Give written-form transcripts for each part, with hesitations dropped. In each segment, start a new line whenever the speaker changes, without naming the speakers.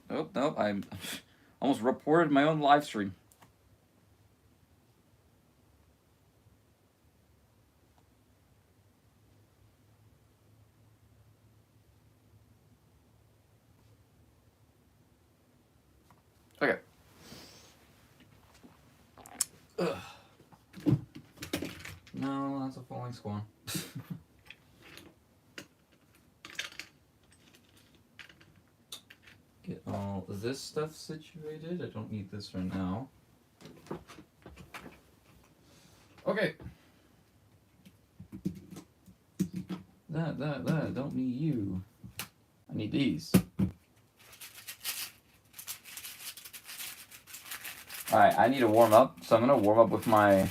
Oh, no, I almost reported my own live stream. Okay. Ugh. No, that's a falling swan. Get all this stuff situated. I don't need this right now. Okay. That. Don't need you. I need these. Alright, I need to warm up. So I'm gonna warm up with my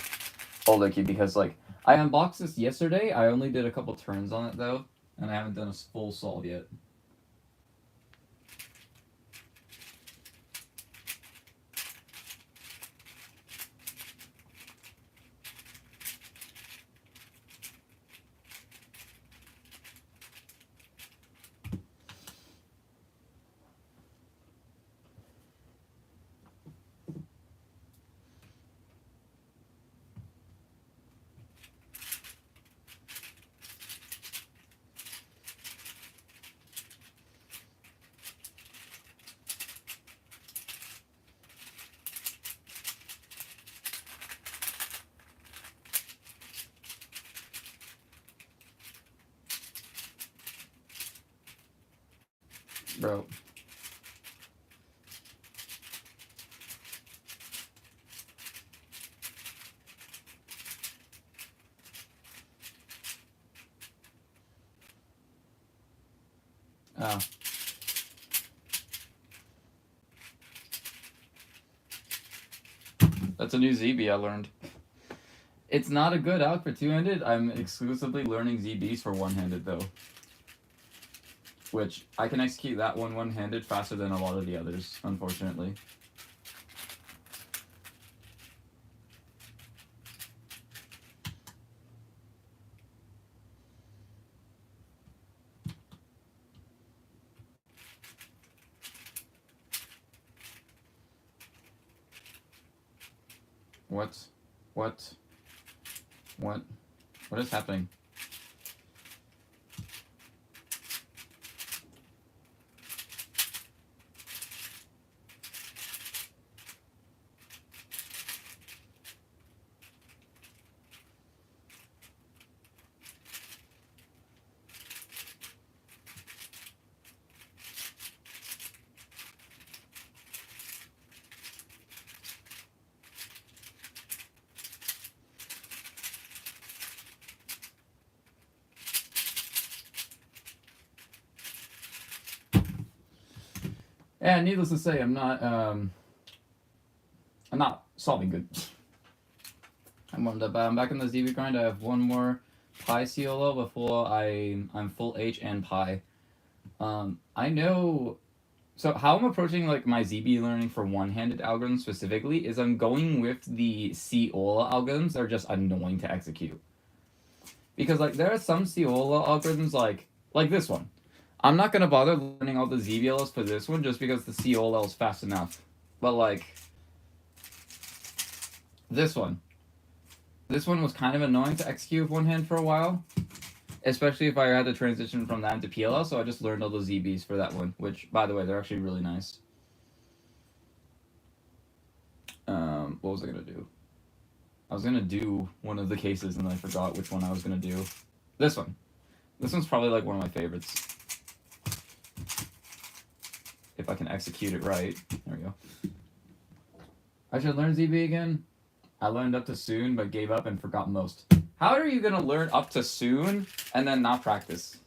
older key because, like, I unboxed this yesterday. I only did a couple turns on it, though. And I haven't done a full solve yet. Bro. Oh. That's a new ZB I learned. It's not a good out for two-handed. I'm exclusively learning ZBs for one-handed, though. Which, I can execute that one one-handed faster than a lot of the others, unfortunately. What? What? What? What is happening? Yeah, needless to say, I'm not solving good. I'm warmed up. I'm back in the ZB grind. I have one more pi CLO before I'm full H and pi. I know. So how I'm approaching like my ZB learning for one-handed algorithms specifically is I'm going with the COLA algorithms that are just annoying to execute. Because like there are some COLA algorithms like this one. I'm not gonna bother learning all the ZBLs for this one just because the COLL is fast enough. But like this one was kind of annoying to execute with one hand for a while, especially if I had to transition from that to PLL. So I just learned all the ZBs for that one, which by the way they're actually really nice. What was I gonna do? I was gonna do one of the cases and I forgot which one I was gonna do. This one. This one's probably like one of my favorites. If I can execute it right. There we go. I should learn ZB again. I learned up to soon, but gave up and forgot most. How are you gonna learn up to soon and then not practice?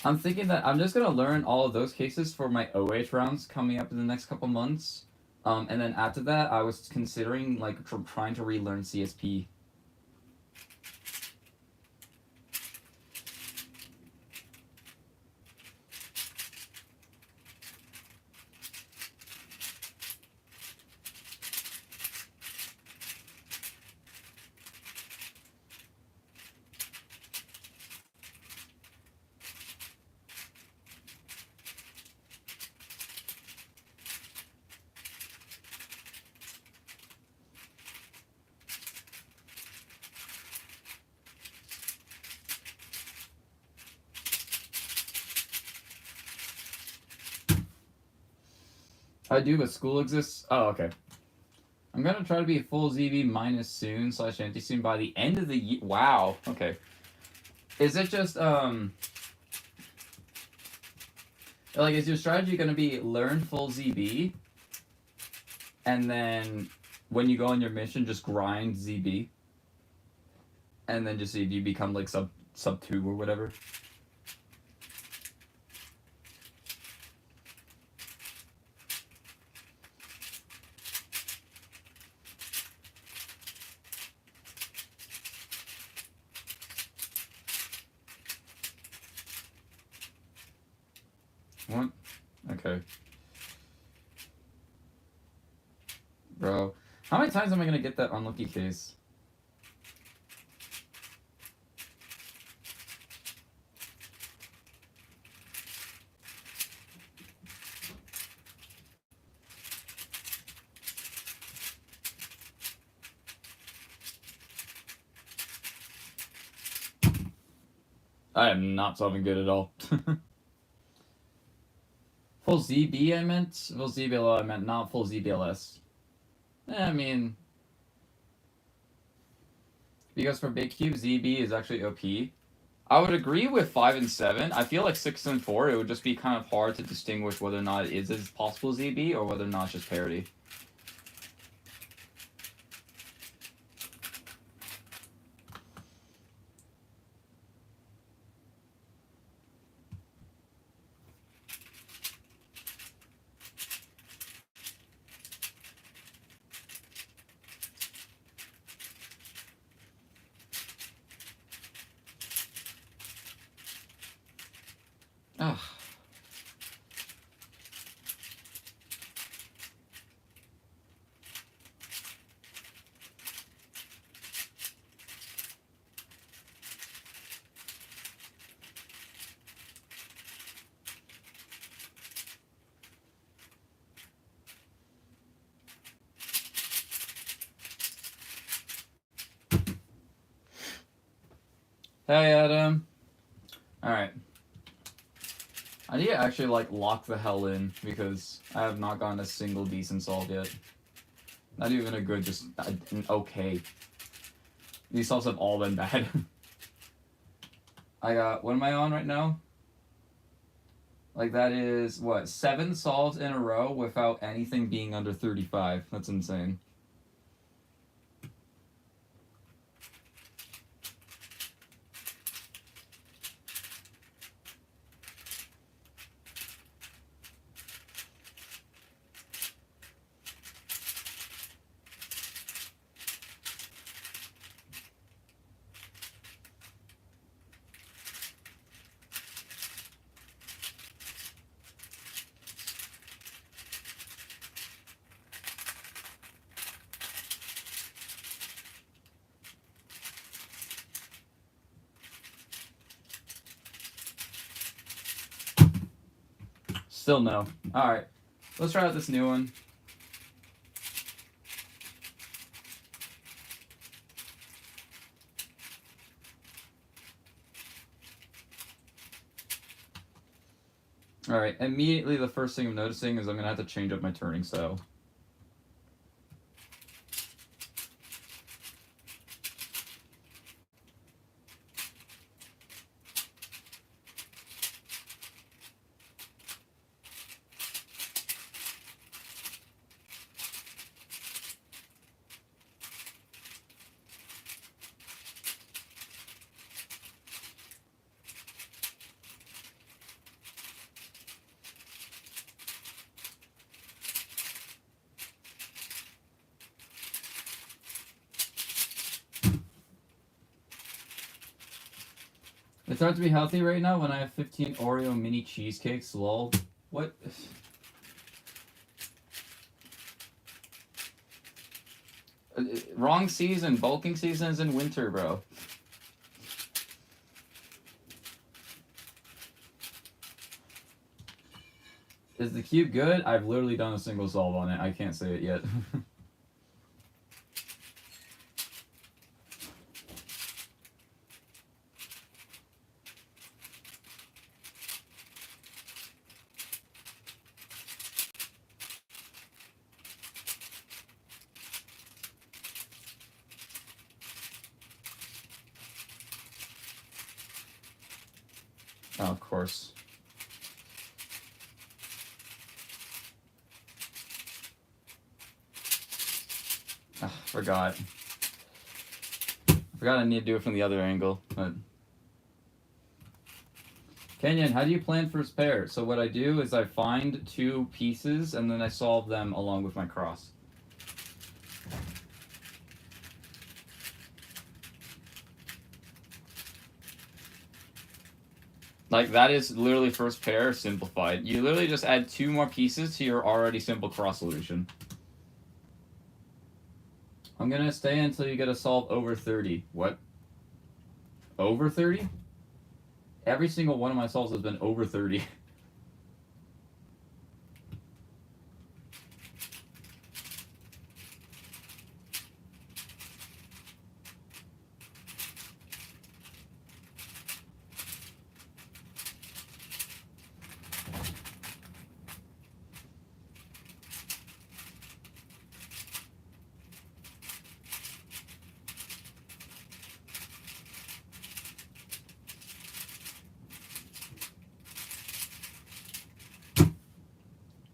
I'm thinking that I'm just gonna learn all of those cases for my OH rounds coming up in the next couple months. And then after that, I was considering like trying to relearn CSP. I do, but school exists. Oh, okay. I'm gonna try to be full ZB minus soon / anti soon by the end of the year. Wow. Okay. Is it just like, is your strategy gonna be learn full ZB, and then when you go on your mission, just grind ZB, and then just see if you become like sub 2 or whatever? What? Okay. Bro, how many times am I gonna get that unlucky case? I am not solving good at all. Full ZB, I meant? Full ZBLO, I meant, not full ZBLS. I mean, because for big cube, ZB is actually OP. I would agree with 5 and 7. I feel like 6 and 4, it would just be kind of hard to distinguish whether or not it is as possible ZB or whether or not it's just parity. Ugh. Hey, Adam. Alright. I need to actually, like, lock the hell in, because I have not gotten a single decent solve yet. Not even a good, just an okay. These solves have all been bad. I got, what am I on right now? Like, that is, what, 7 solves in a row without anything being under 35. That's insane. Still no. Alright. Let's try out this new one. Alright, immediately the first thing I'm noticing is I'm going to have to change up my turning style. It's hard to be healthy right now when I have 15 Oreo mini cheesecakes, lol. What? Wrong season. Bulking season is in winter, bro. Is the cube good? I've literally done a single solve on it. I can't say it yet. Oh, of course. Oh, forgot. Forgot I need to do it from the other angle. But Kenyon, how do you plan first pair? So what I do is I find two pieces and then I solve them along with my cross. Like, that is literally first pair simplified. You literally just add two more pieces to your already simple cross solution. I'm gonna stay until you get a solve over 30. What? Over 30? Every single one of my solves has been over 30.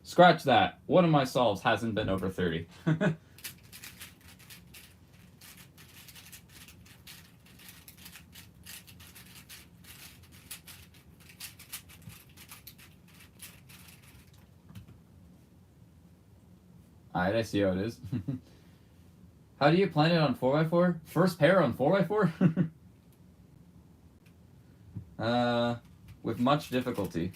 Scratch that. One of my solves hasn't been over 30. Alright, I see how it is. How do you plan it on 4x4? First pair on 4x4? With much difficulty.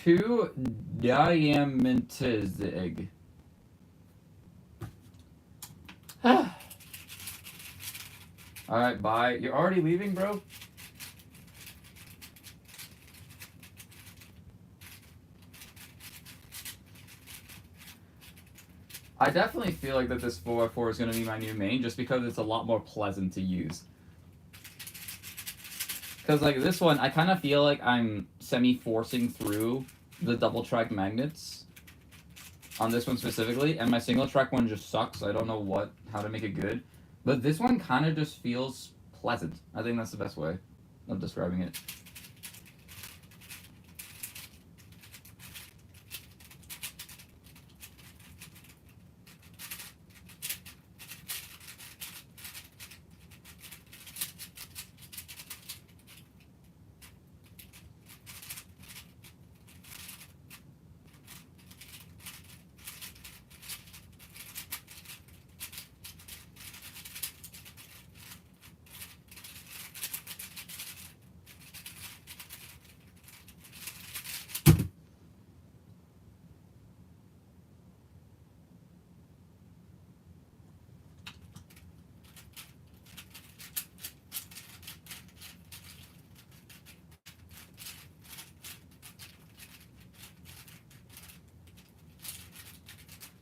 Two diamantizig. Alright, bye. You're already leaving, bro? I definitely feel like that this 4x4 is going to be my new main just because it's a lot more pleasant to use. Because, like, this one, I kind of feel like I'm semi-forcing through the double-track magnets on this one specifically, and my single-track one just sucks. I don't know how to make it good. But this one kind of just feels pleasant. I think that's the best way of describing it.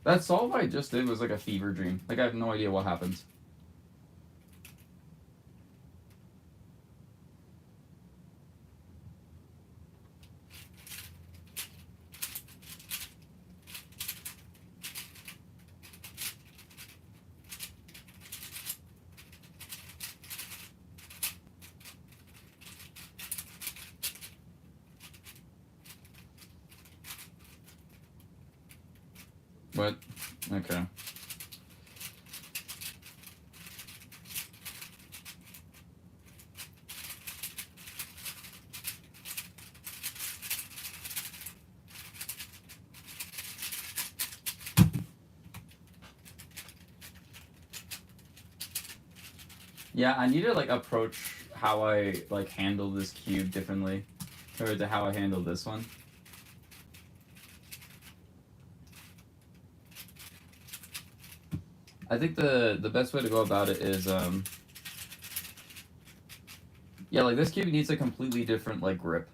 That solve I just did was like a fever dream. Like, I have no idea what happens. What? Okay. Yeah, I need to, like, approach how I, like, handle this cube differently compared to how I handle this one. I think the best way to go about it is yeah, like this cube needs a completely different like grip.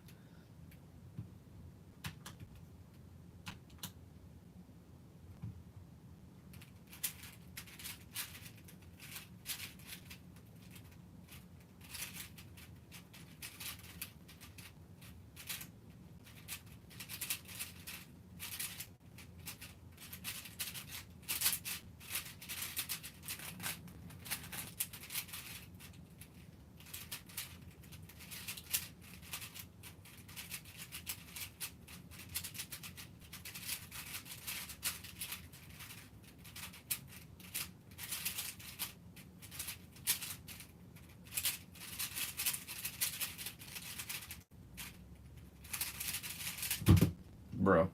Bro.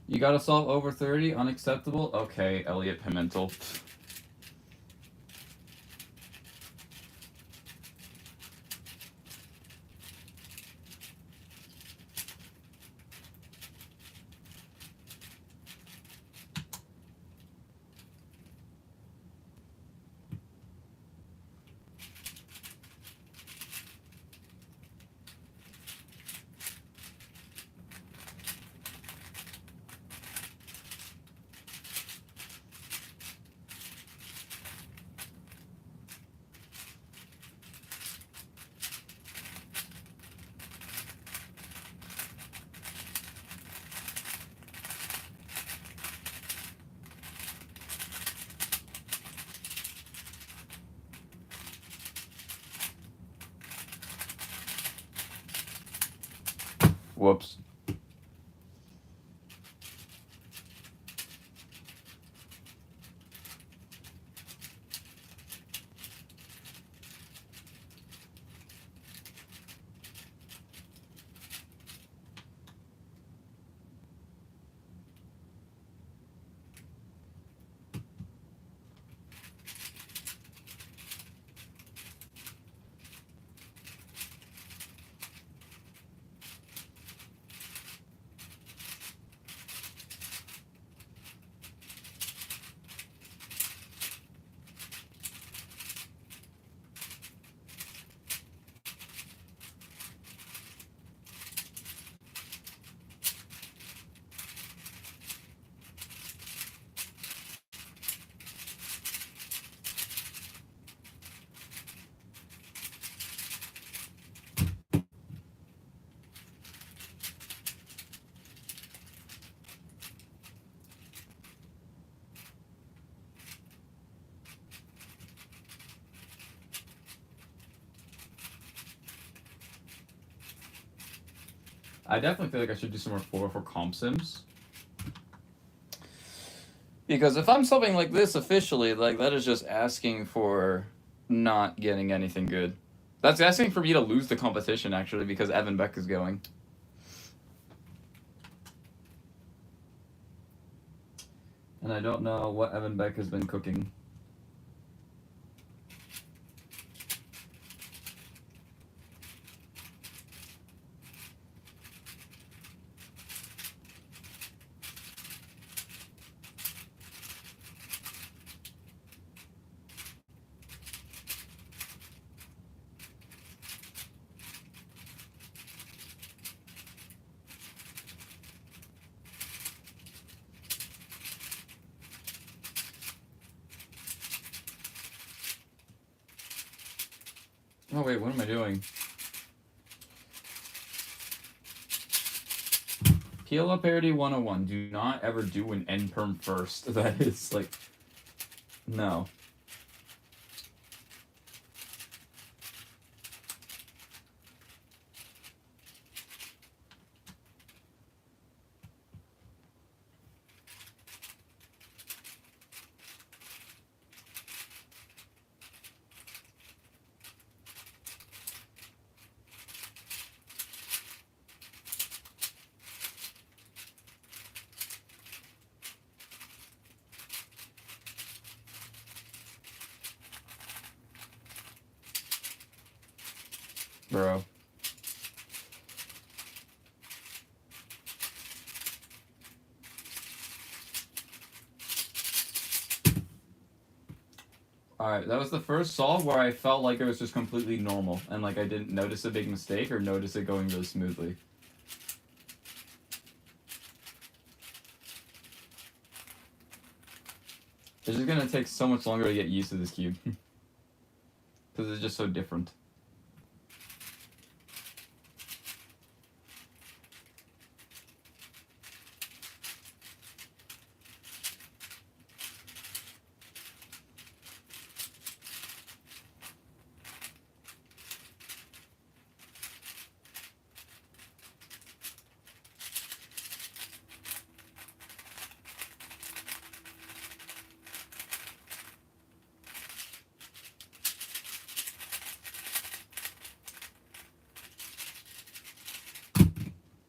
You gotta solve over 30, unacceptable? Okay, Elliot Pimentel. Whoops. I definitely feel like I should do some more 4 for comp sims. Because if I'm solving like this officially, like that is just asking for not getting anything good. That's asking for me to lose the competition actually because Evan Beck is going. And I don't know what Evan Beck has been cooking. Oh wait, what am I doing? PLO parity 101. Do not ever do an end perm first. That is like no. Bro. Alright, that was the first solve where I felt like it was just completely normal, and like I didn't notice a big mistake or notice it going really smoothly. It's just gonna take so much longer to get used to this cube. Because it's just so different.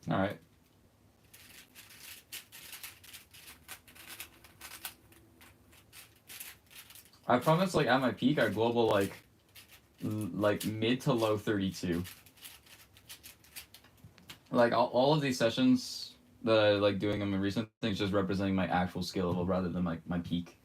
Alright. I promise, like, at my peak, I global, like mid to low 32. Like, all of these sessions that I like doing on my recent things just representing my actual skill level rather than, like, my peak.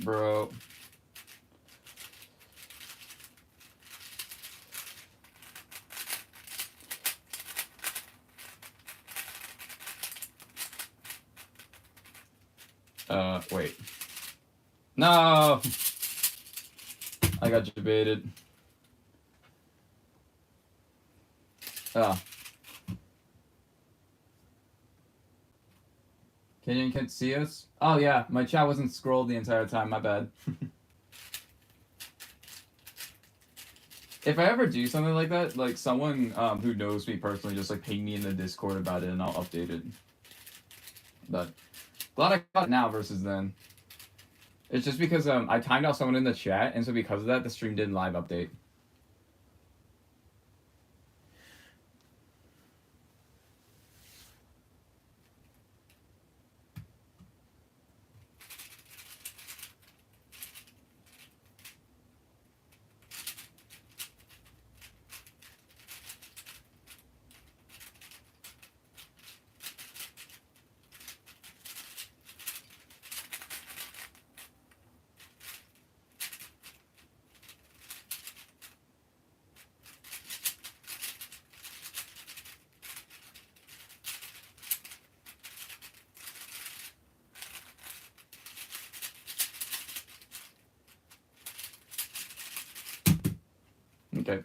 Bro. Wait. No! I got debated. Ah. Can't see us? Oh yeah, my chat wasn't scrolled the entire time, my bad. If I ever do something like that, like someone who knows me personally just like ping me in the Discord about it and I'll update it. But glad I got it now versus then. It's just because I timed out someone in the chat, and so because of that, the stream didn't live update. Okay.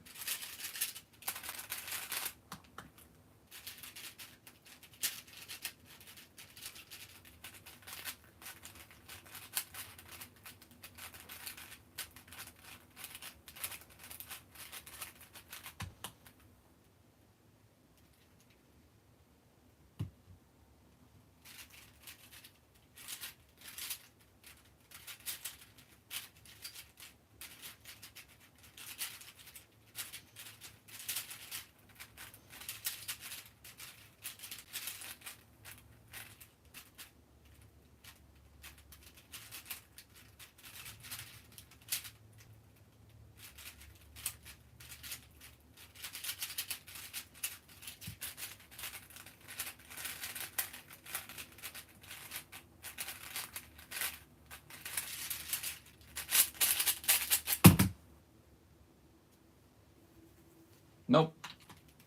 Nope.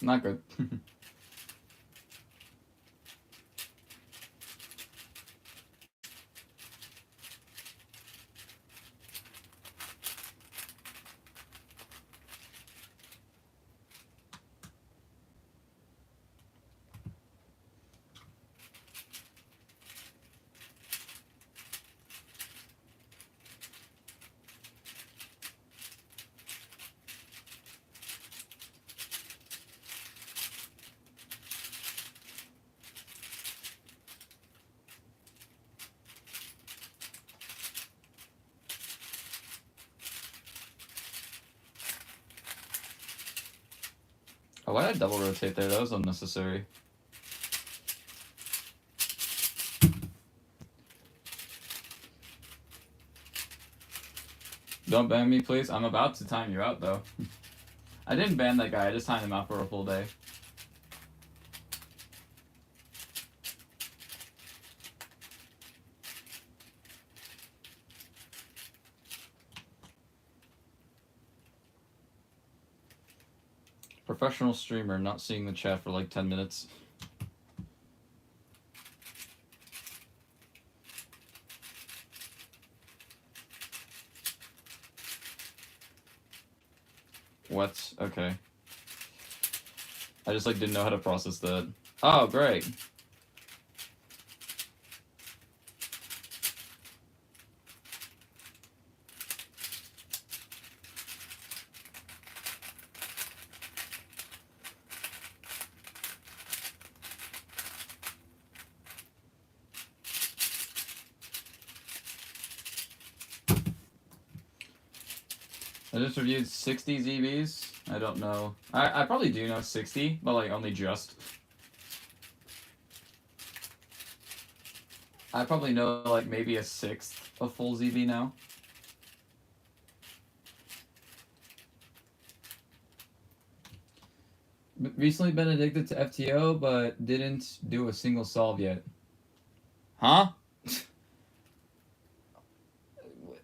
Not good. Oh, why did I double rotate there? That was unnecessary. Don't ban me, please. I'm about to time you out, though. I didn't ban that guy. I just timed him out for a full day. Professional streamer, not seeing the chat for like 10 minutes. What? Okay. I just like didn't know how to process that. Oh, great. I just reviewed 60 ZBs. I don't know. I probably do know 60, but like only just. I probably know like maybe a sixth of full ZB now. Recently been addicted to FTO, but didn't do a single solve yet. Huh?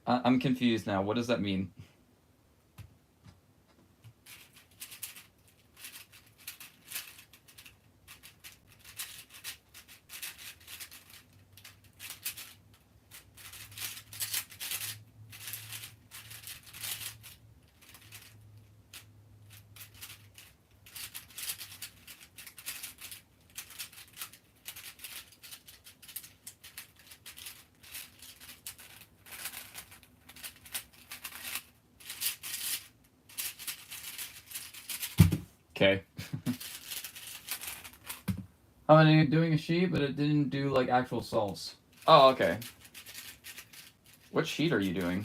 I'm confused now. What does that mean? Okay. I'm doing a sheet, but it didn't do like actual solves. Oh, okay. What sheet are you doing?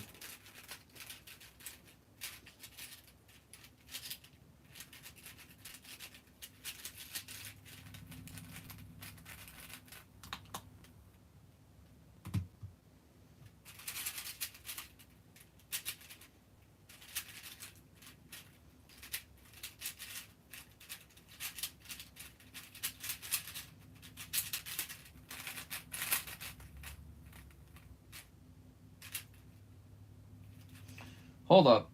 Hold up.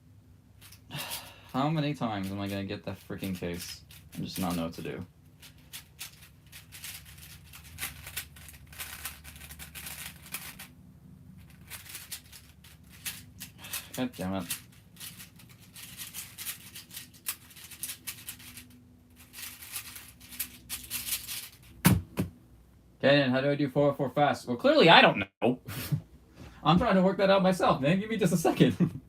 How many times am I gonna get that freaking case? I just not know what to do. God damn it. Canyon, how do I do 404 fast? Well, clearly I don't know. I'm trying to work that out myself, man. Give me just a second.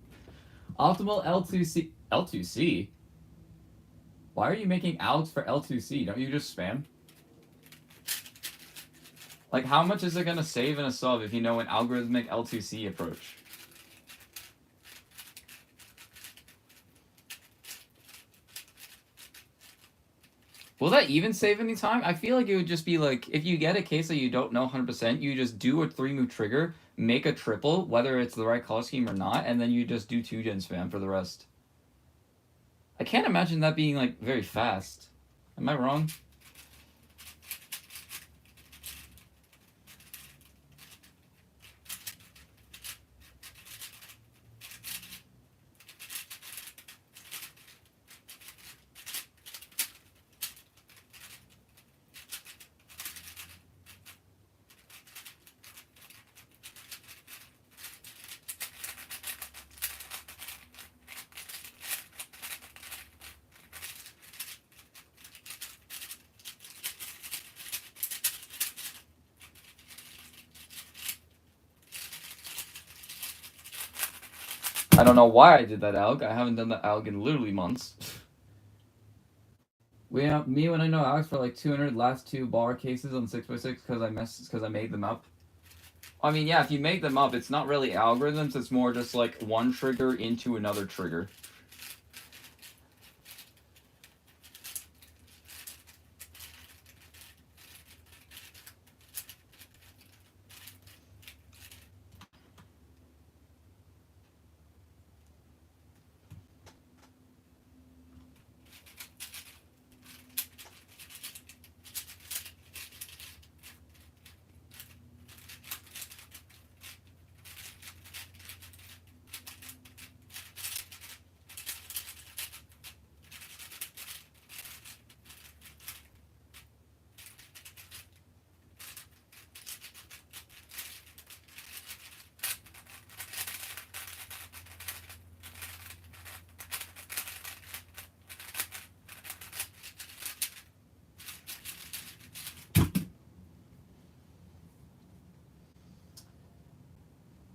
Optimal L2C. L2C? Why are you making outs for L2C? Don't you just spam? Like, how much is it gonna save in a solve if you know an algorithmic L2C approach? Will that even save any time? I feel like it would just be like, if you get a case that you don't know 100%, you just do a 3-move trigger, make a triple, whether it's the right color scheme or not, and then you just do 2-gen spam for the rest. I can't imagine that being, like, very fast. Am I wrong? I don't know why I did that alg. I haven't done that alg in literally months. Me when I know Alex for like 200 last 2 bar cases on 6x6 because I made them up. I mean, yeah, if you make them up, it's not really algorithms. It's more just like one trigger into another trigger.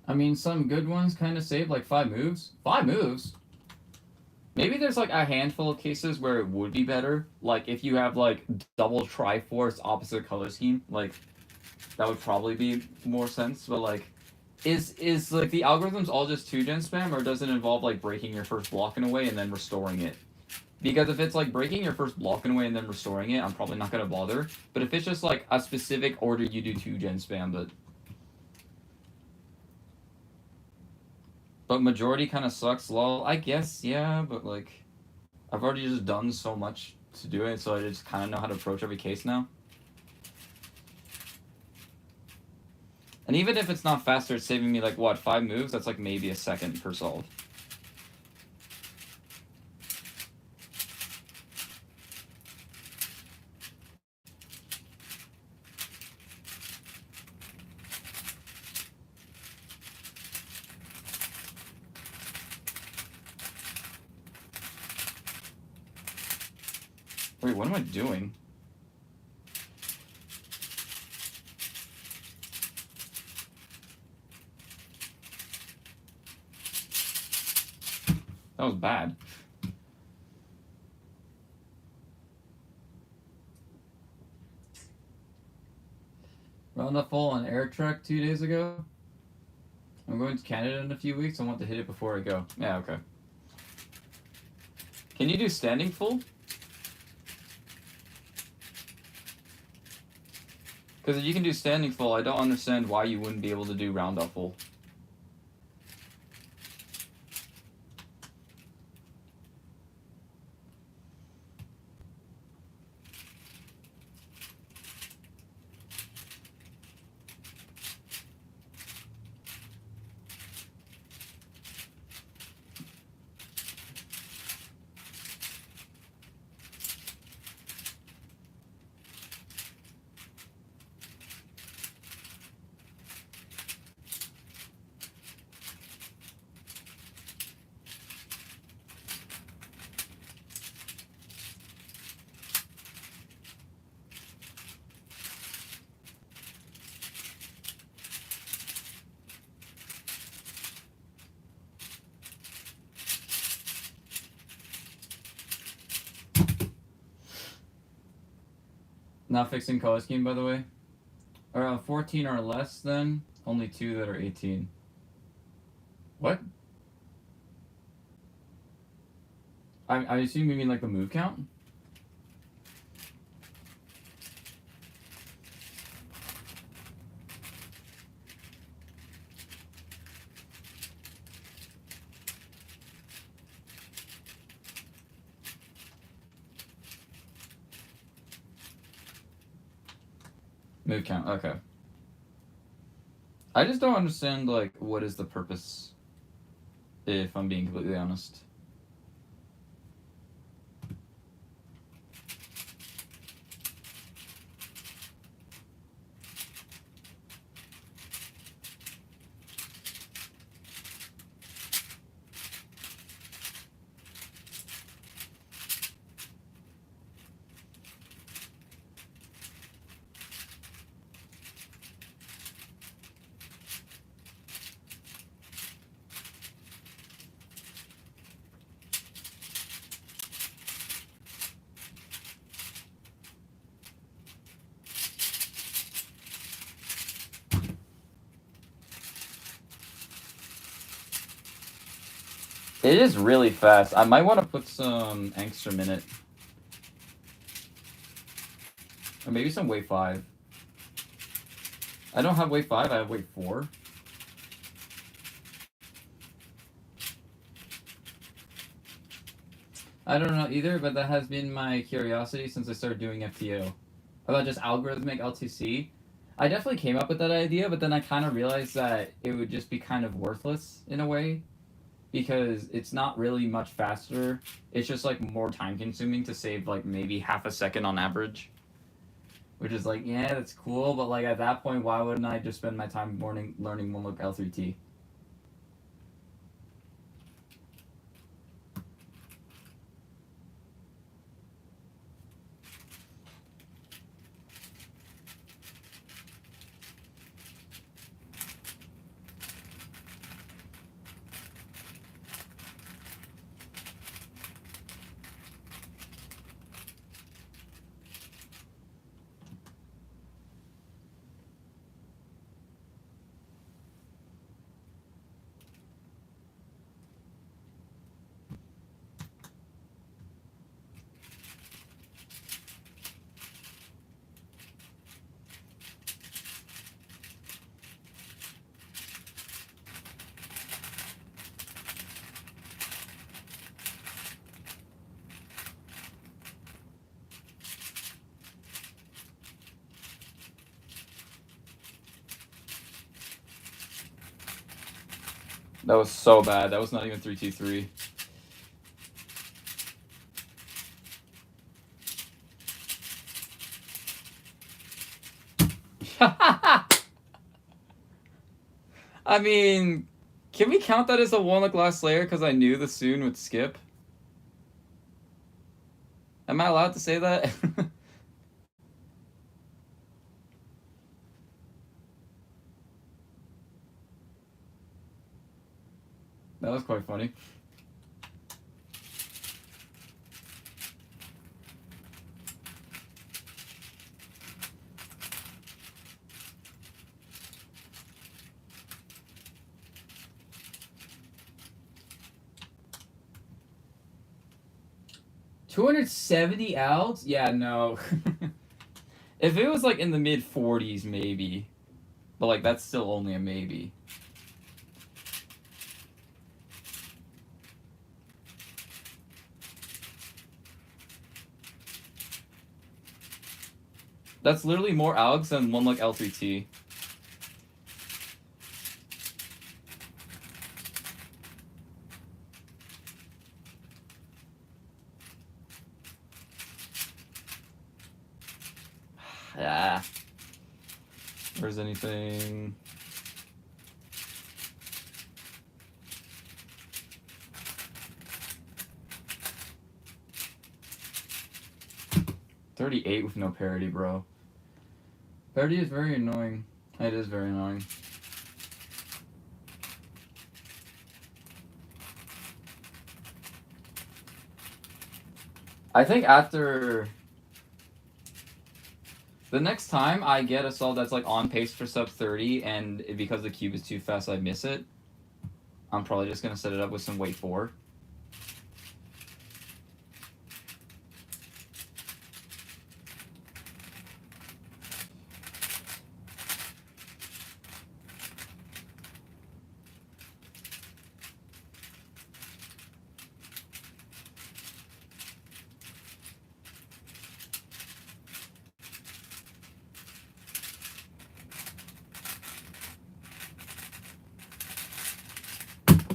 I mean, some good ones kind of save like 5 moves. 5 moves? Maybe there's like a handful of cases where it would be better. Like if you have like double Triforce opposite color scheme, like that would probably be more sense. But like, is like the algorithms all just 2-gen spam, or does it involve like breaking your first block in a way and then restoring it? Because if it's like breaking your first block in a way and then restoring it, I'm probably not gonna bother. But if it's just like a specific order, you do 2-gen spam, but majority kind of sucks. Lol, I guess, yeah, but like, I've already just done so much to do it, so I just kind of know how to approach every case now. And even if it's not faster, it's saving me like, what, 5 moves? That's like maybe a second per solve. Wait, what am I doing? That was bad. Roundup full on Air Trek 2 days ago. I'm going to Canada in a few weeks. I want to hit it before I go. Yeah, okay. Can you do standing full? Because if you can do standing full, I don't understand why you wouldn't be able to do roundup full. Not fixing color scheme, by the way. Around 14 or less, then only 2 that are 18. What? I assume you mean like the move count? Move count, okay. I just don't understand, like, what is the purpose, if I'm being completely honest. It is really fast. I might want to put some angstrom in it. Or maybe some wave 5. I don't have wave 5, I have wave 4. I don't know either, but that has been my curiosity since I started doing FTO. About just algorithmic LTC. I definitely came up with that idea, but then I kind of realized that it would just be kind of worthless in a way. Because it's not really much faster. It's just like more time consuming to save like maybe half a second on average. Which is like, yeah, that's cool, but like at that point, why wouldn't I just spend my time learning Moonlook L3T? That was so bad. That was not even 3-2-3. I mean, can we count that as a One Look Last Slayer because I knew the Soon would skip? Am I allowed to say that? That was quite funny. $270 outs? Yeah, no. If it was like in the mid 40s, maybe. But like that's still only a maybe. That's literally more Alex than One Look L3T. Ah. Where's anything? $38 with no parity, bro. Parity is very annoying. It is very annoying. I think after the next time I get a solve that's like on pace for sub 30 and because the cube is too fast I miss it, I'm probably just gonna set it up with some wait 4.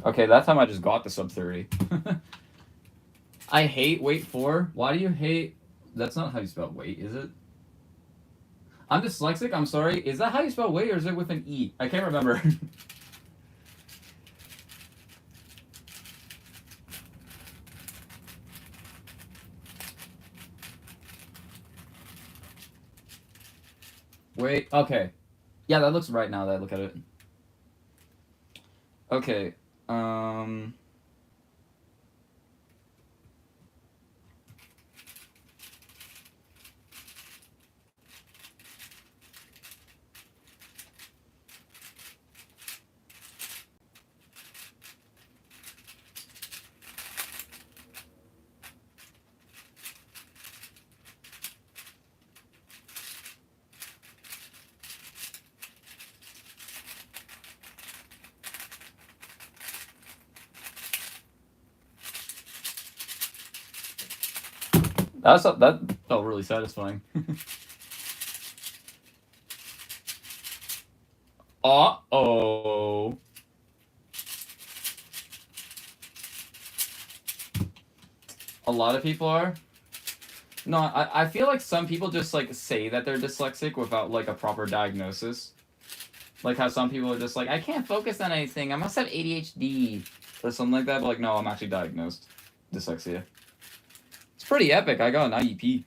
Okay, that time I just got the sub 30. I hate wait 4. Why do you hate? That's not how you spell wait, is it? I'm dyslexic, I'm sorry. Is that how you spell wait or is it with an E? I can't remember. Wait, okay. Yeah, that looks right now that I look at it. Okay, That felt really satisfying. Uh-oh. A lot of people are. No, I feel like some people just like say that they're dyslexic without like a proper diagnosis. Like how some people are just like, I can't focus on anything. I must have ADHD or something like that. But like, no, I'm actually diagnosed dyslexia. It's pretty epic. I got an IEP.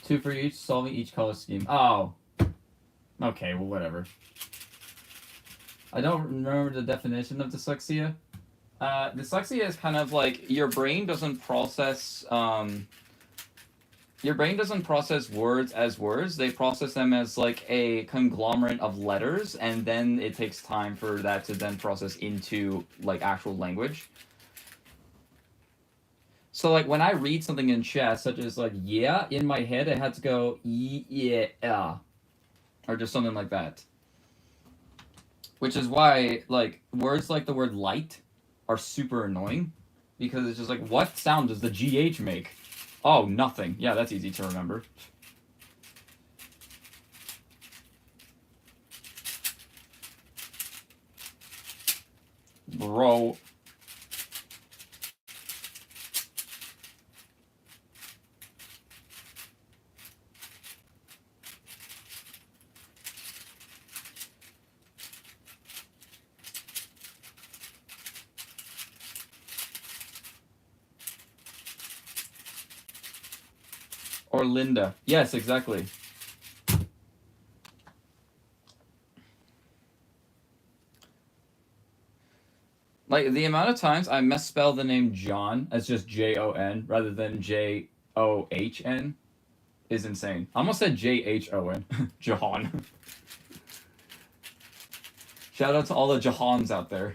2 for each, solving each color scheme. Oh. Okay, well, whatever. I don't remember the definition of dyslexia. Dyslexia is kind of like your brain doesn't process words as words. They process them as like a conglomerate of letters, and then it takes time for that to then process into like actual language. So like when I read something in chat, such as like yeah, in my head it had to go yeah, or just something like that. Which is why like words like the word light are super annoying, because it's just like, what sound does the GH make? Oh, nothing. Yeah, that's easy to remember. Bro. Or Linda. Yes, exactly. Like the amount of times I misspell the name John as just Jon rather than John is insane. I almost said Jhon. Jahan. Shout out to all the Jahans out there.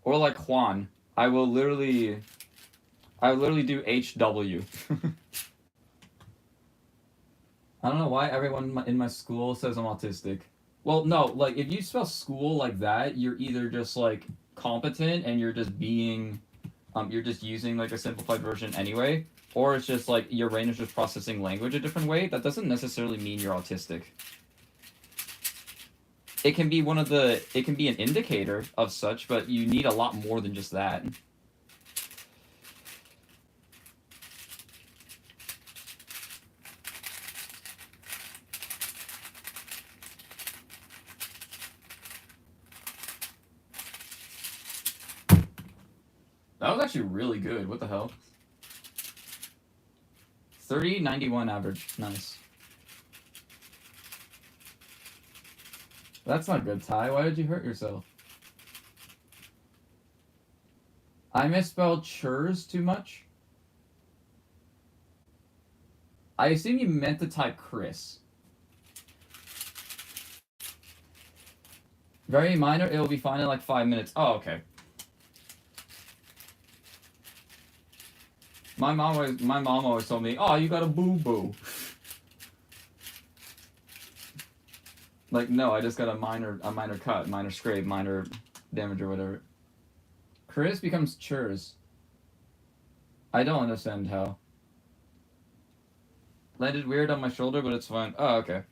Or like Juan. I will literally do HW. I don't know why everyone in my school says I'm autistic. Well, no, like if you spell school like that, you're either just like competent and you're just using like a simplified version anyway, or it's just like your brain is just processing language a different way. That doesn't necessarily mean you're autistic. It can be it can be an indicator of such, but you need a lot more than just that. That was actually really good. What the hell? 3091 average. Nice. That's not good, Ty. Why did you hurt yourself? I misspelled churs too much. I assume you meant to type Chris. Very minor. It will be fine in like 5 minutes. Oh, okay. My mom always told me, "Oh, you got a boo boo." Like, no, I just got a minor cut, minor scrape, minor damage or whatever. Chris becomes churs. I don't understand how. Landed weird on my shoulder, but it's fine. Oh, okay.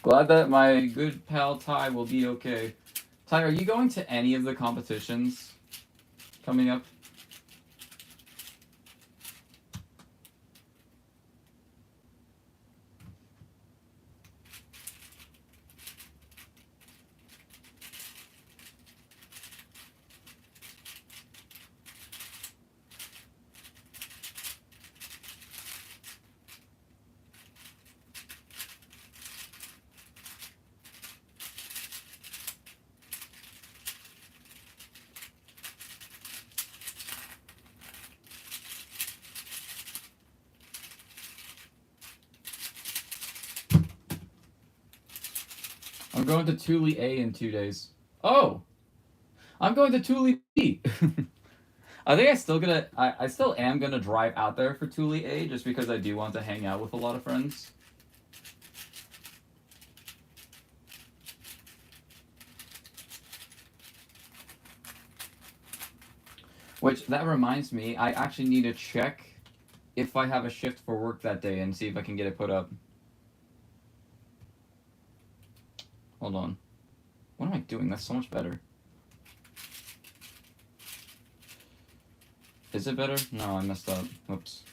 Glad that my good pal Ty will be okay. Ty, are you going to any of the competitions coming up? I'm going to Thule A in 2 days. Oh! I'm going to Thule B! I think I still am gonna drive out there for Thule A just because I do want to hang out with a lot of friends. Which, that reminds me, I actually need to check if I have a shift for work that day and see if I can get it put up. Hold on. What am I doing? That's so much better. Is it better? No, I messed up. Whoops.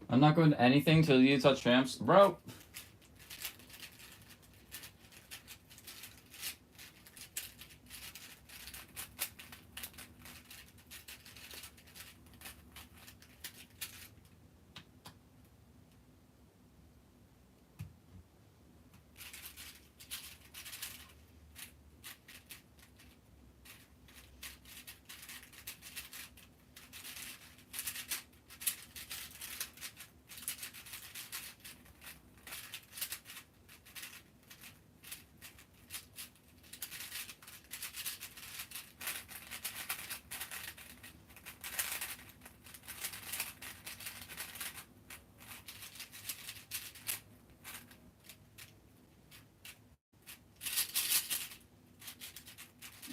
I'm not going to anything till you touch champs. Bro!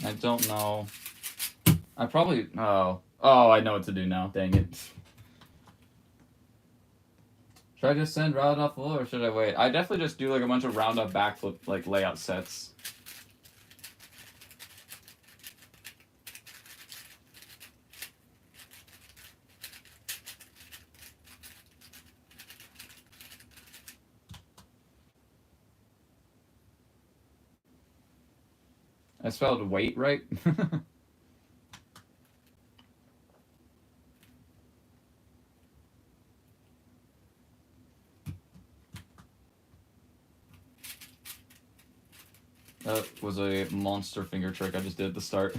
I don't know. I probably... Oh, I know what to do now. Dang it. Should I just send round off full or should I wait? I definitely just do like a bunch of round up backflip like layout sets. I spelled wait right. That was a monster finger trick I just did at the start.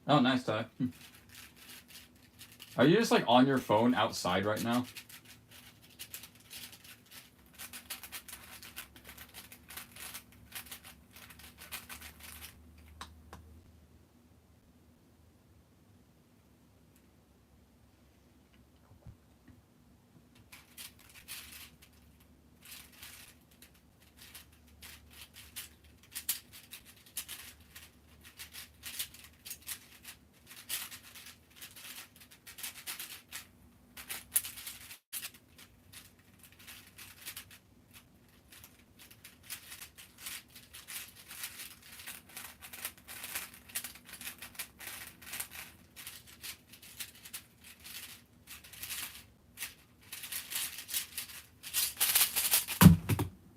Oh, nice, Ty. Are you just like on your phone outside right now?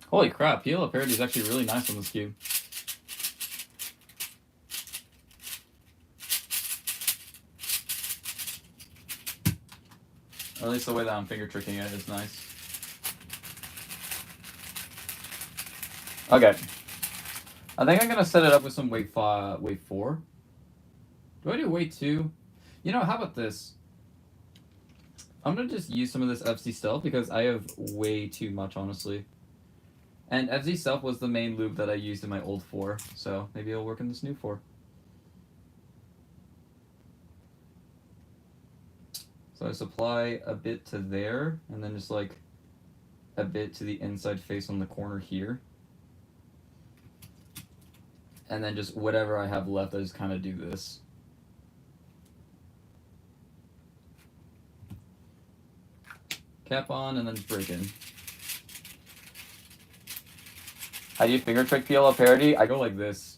Holy crap, PLO parity is actually really nice on this cube. Or at least the way that I'm finger tricking it is nice. Okay. I think I'm gonna set it up with some wave 4. Do I do wave 2? You know, how about this? I'm gonna just use some of this FC Stealth because I have way too much, honestly. And FZ Stealth was the main loop that I used in my old 4, so maybe it'll work in this new 4. So I supply a bit to there, and then just like a bit to the inside face on the corner here. And then just whatever I have left, I just kind of do this. Cap on, and then just break in. How do you finger trick PLO parity? I go like this.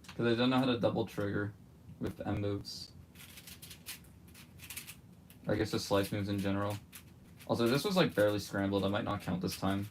Because I don't know how to double trigger with M moves. Or I guess just slice moves in general. Also, this was like barely scrambled. I might not count this time.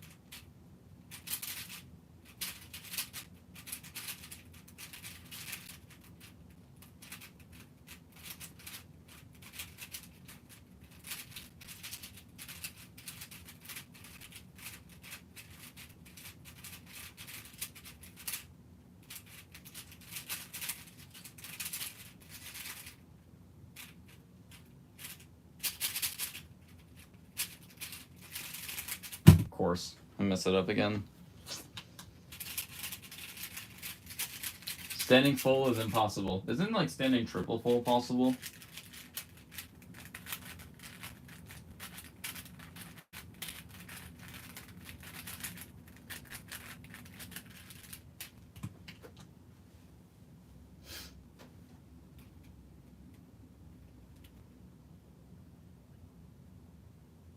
Of course, I mess it up again. Standing full is impossible. Isn't like standing triple full possible?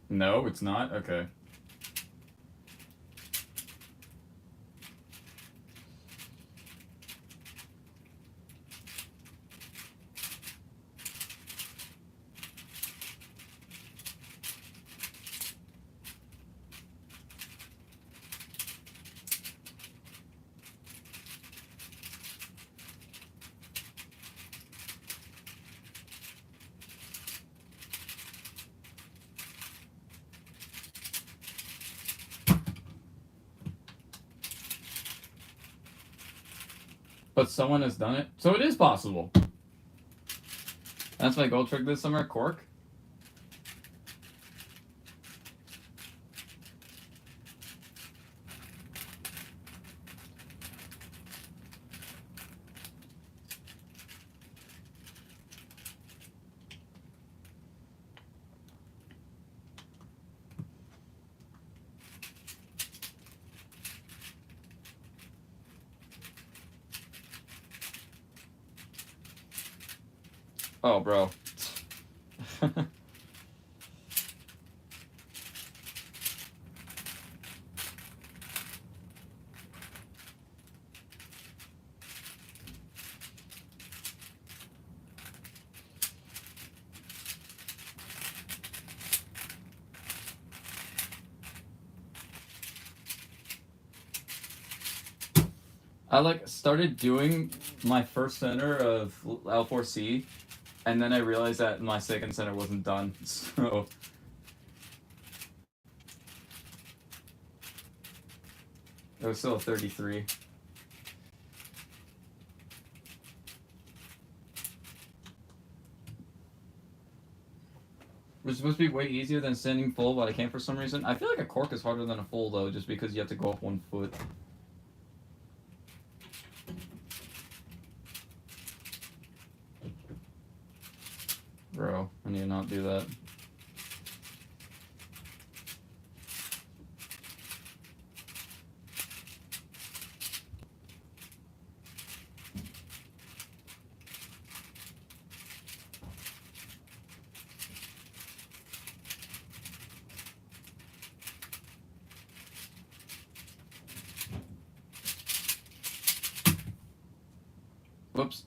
No, it's not? Okay. But someone has done it, so it is possible. That's my gold trick this summer, Cork. Oh, bro. I like started doing my first center of L4C, and then I realized that my second center wasn't done, so it was still a 33. It's supposed to be way easier than standing full, but I can't for some reason. I feel like a cork is harder than a full, though, just because you have to go off 1 foot. Bro, I need to not do that. Oops.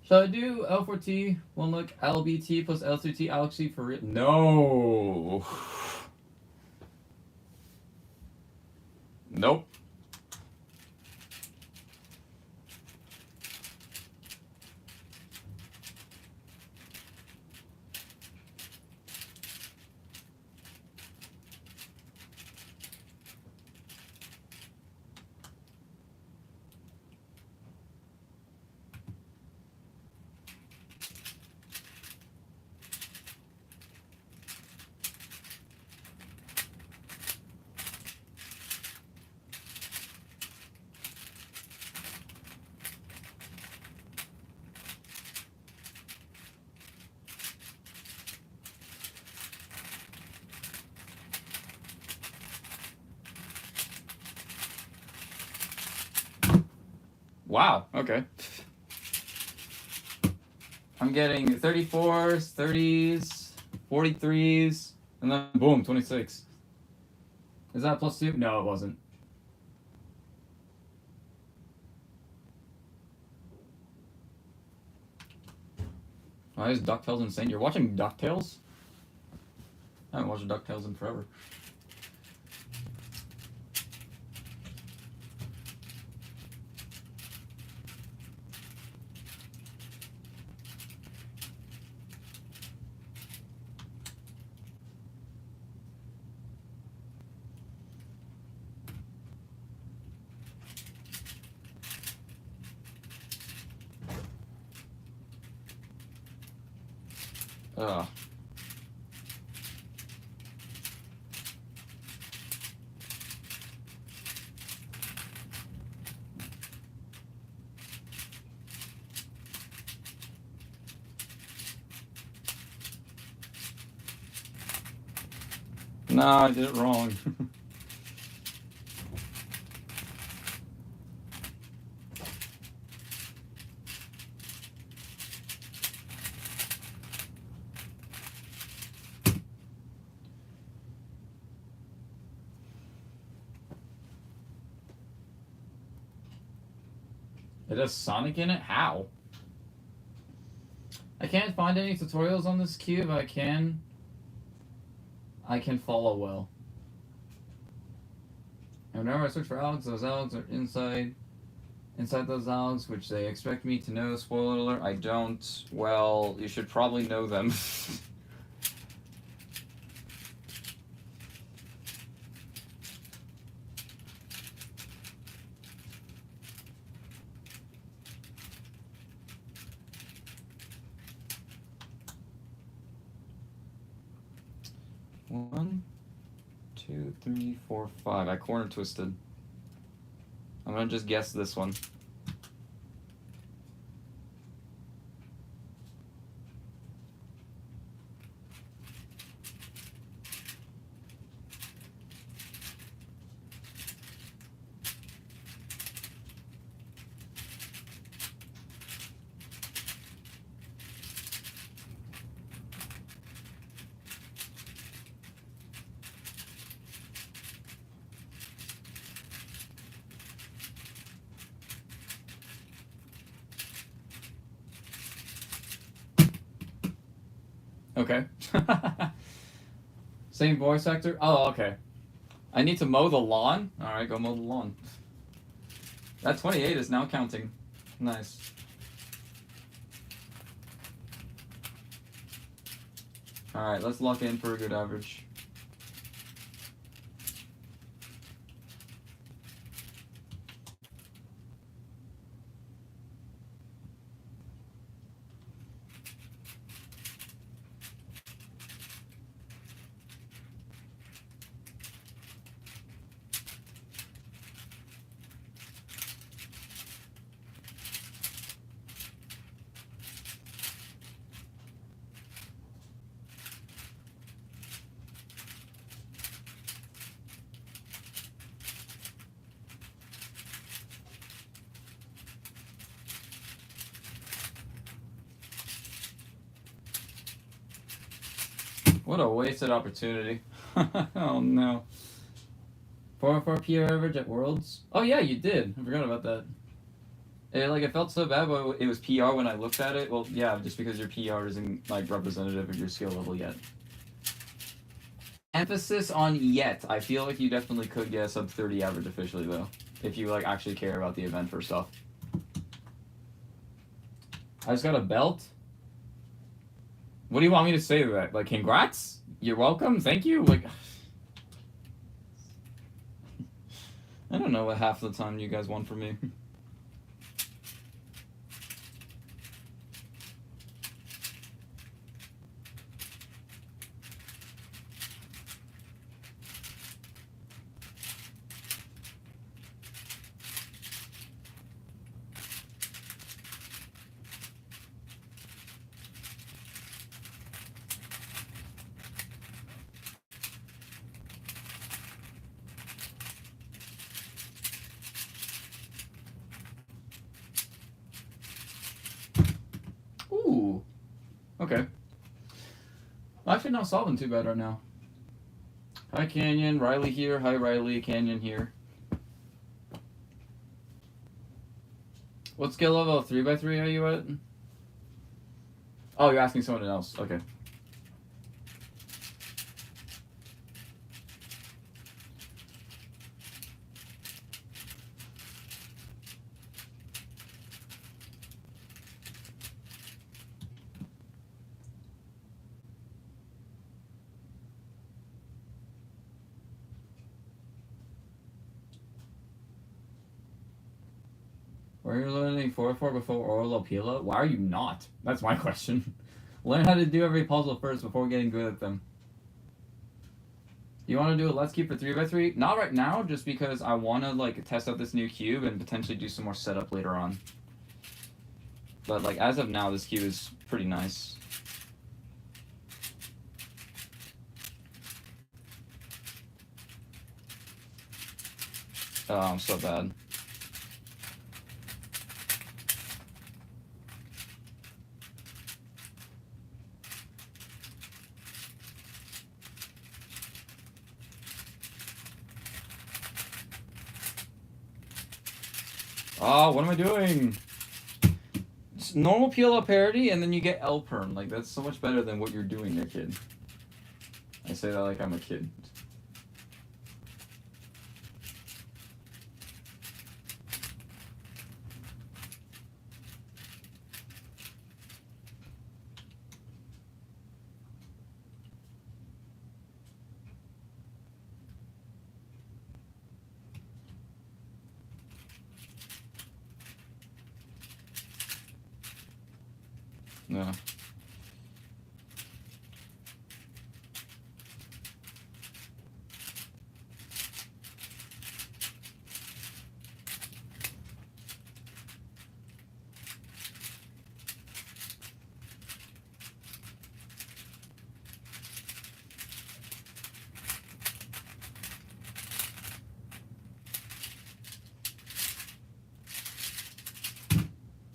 Should I do L4T, 1 look, LBT plus L3T, Alexi for real? No. Nope. Wow, okay. I'm getting 34s, 30s, 43s, and then boom, 26. Is that +2? No, it wasn't. Why is DuckTales insane? You're watching DuckTales? I haven't watched DuckTales in forever. Ugh. No, I did it wrong. It has Sonic in it? How? I can't find any tutorials on this cube. I can follow well. And whenever I search for Alex, those Alex are inside those Alex, which they expect me to know. Spoiler alert, I don't. Well, you should probably know them. One, 2, 3, 4, 5. I corner twisted. I'm gonna just guess this one. Okay. Same voice actor? Oh, okay. I need to mow the lawn? Alright, go mow the lawn. That 28 is now counting. Nice. Alright, let's lock in for a good average. What a wasted opportunity. Oh no. 4 PR average at Worlds? Oh yeah, you did. I forgot about that. It felt so bad, but it was PR when I looked at it. Well, yeah, just because your PR isn't like representative of your skill level yet. Emphasis on yet. I feel like you definitely could get a sub 30 average officially though, if you like actually care about the event first off. I just got a belt. What do you want me to say to that? Like, congrats? You're welcome? Thank you? Like, I don't know what half the time you guys want from me. Ooh. Okay. Actually, not solving too bad right now. Hi, Canyon. Riley here. Hi, Riley. Canyon here. What skill level 3x3 are you at? Oh, you're asking someone else. Okay. Were you learning 4-4 before Oral Apila? Why are you not? That's my question. Learn how to do every puzzle first before getting good at them. You want to do a Let's Keep for 3x3? Not right now, just because I want to like test out this new cube and potentially do some more setup later on. But like as of now, this cube is pretty nice. Oh, I'm so bad. Oh, what am I doing? It's normal PLO parity, and then you get L perm. Like, that's so much better than what you're doing there, kid. I say that like I'm a kid. No.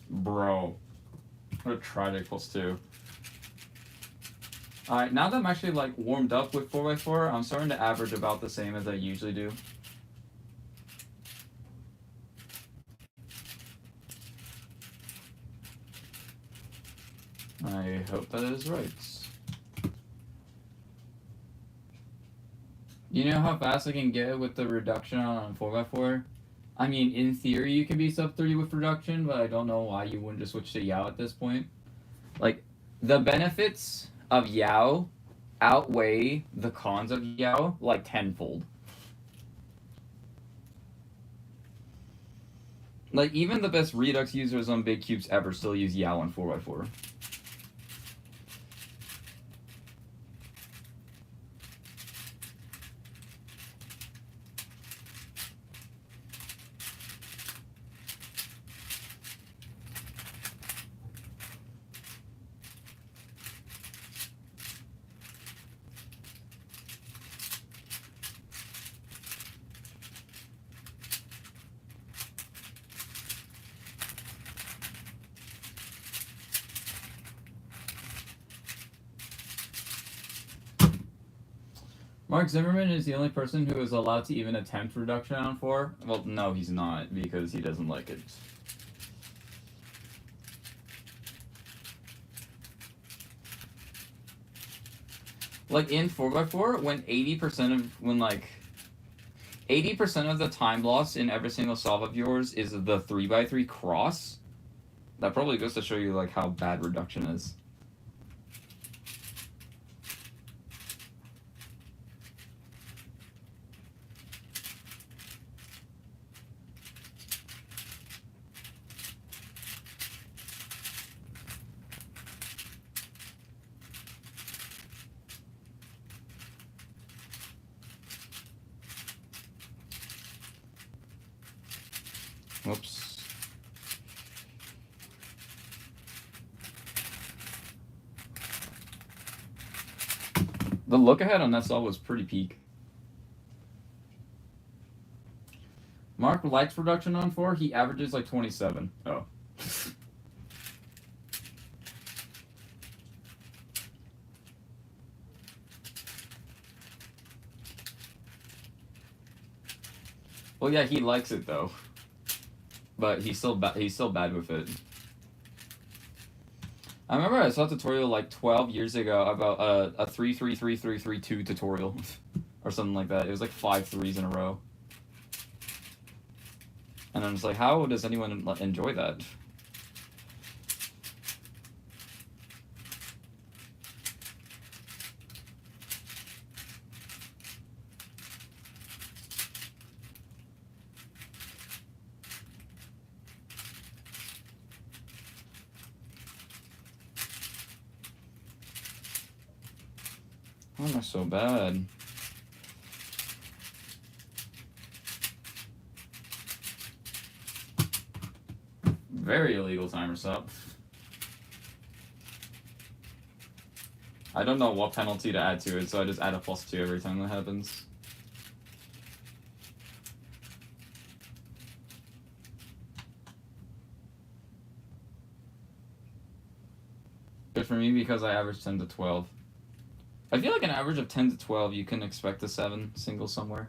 Bro. What a tragic +2. Alright, now that I'm actually like warmed up with 4x4, I'm starting to average about the same as I usually do. I hope that is right. You know how fast I can get with the reduction on 4x4? I mean, in theory, you can be sub 30 with reduction, but I don't know why you wouldn't just switch to Yao at this point. Like, the benefits of Yao outweigh the cons of Yao like tenfold. Like, even the best Redux users on big cubes ever still use Yao on 4x4. Mark Zimmerman is the only person who is allowed to even attempt reduction on 4. Well, no, he's not, because he doesn't like it. Like in 4x4, when 80% of the time loss in every single solve of yours is the 3x3 cross, that probably goes to show you like how bad reduction is. Whoops. The look ahead on that solve was pretty peak. Mark likes reduction on 4. He averages like 27. Oh. Well, yeah, he likes it though, but he's still bad with it. I remember I saw a tutorial like 12 years ago about a 3-3-3-3-3-2 tutorial, or something like that. It was like 5 threes in a row, and I'm just like, how does anyone enjoy that? Why am I so bad? Very illegal timer sub. I don't know what penalty to add to it, so I just add a +2 every time that happens. Good for me because I average 10 to 12. I feel like an average of 10 to 12, you can expect a 7 single somewhere.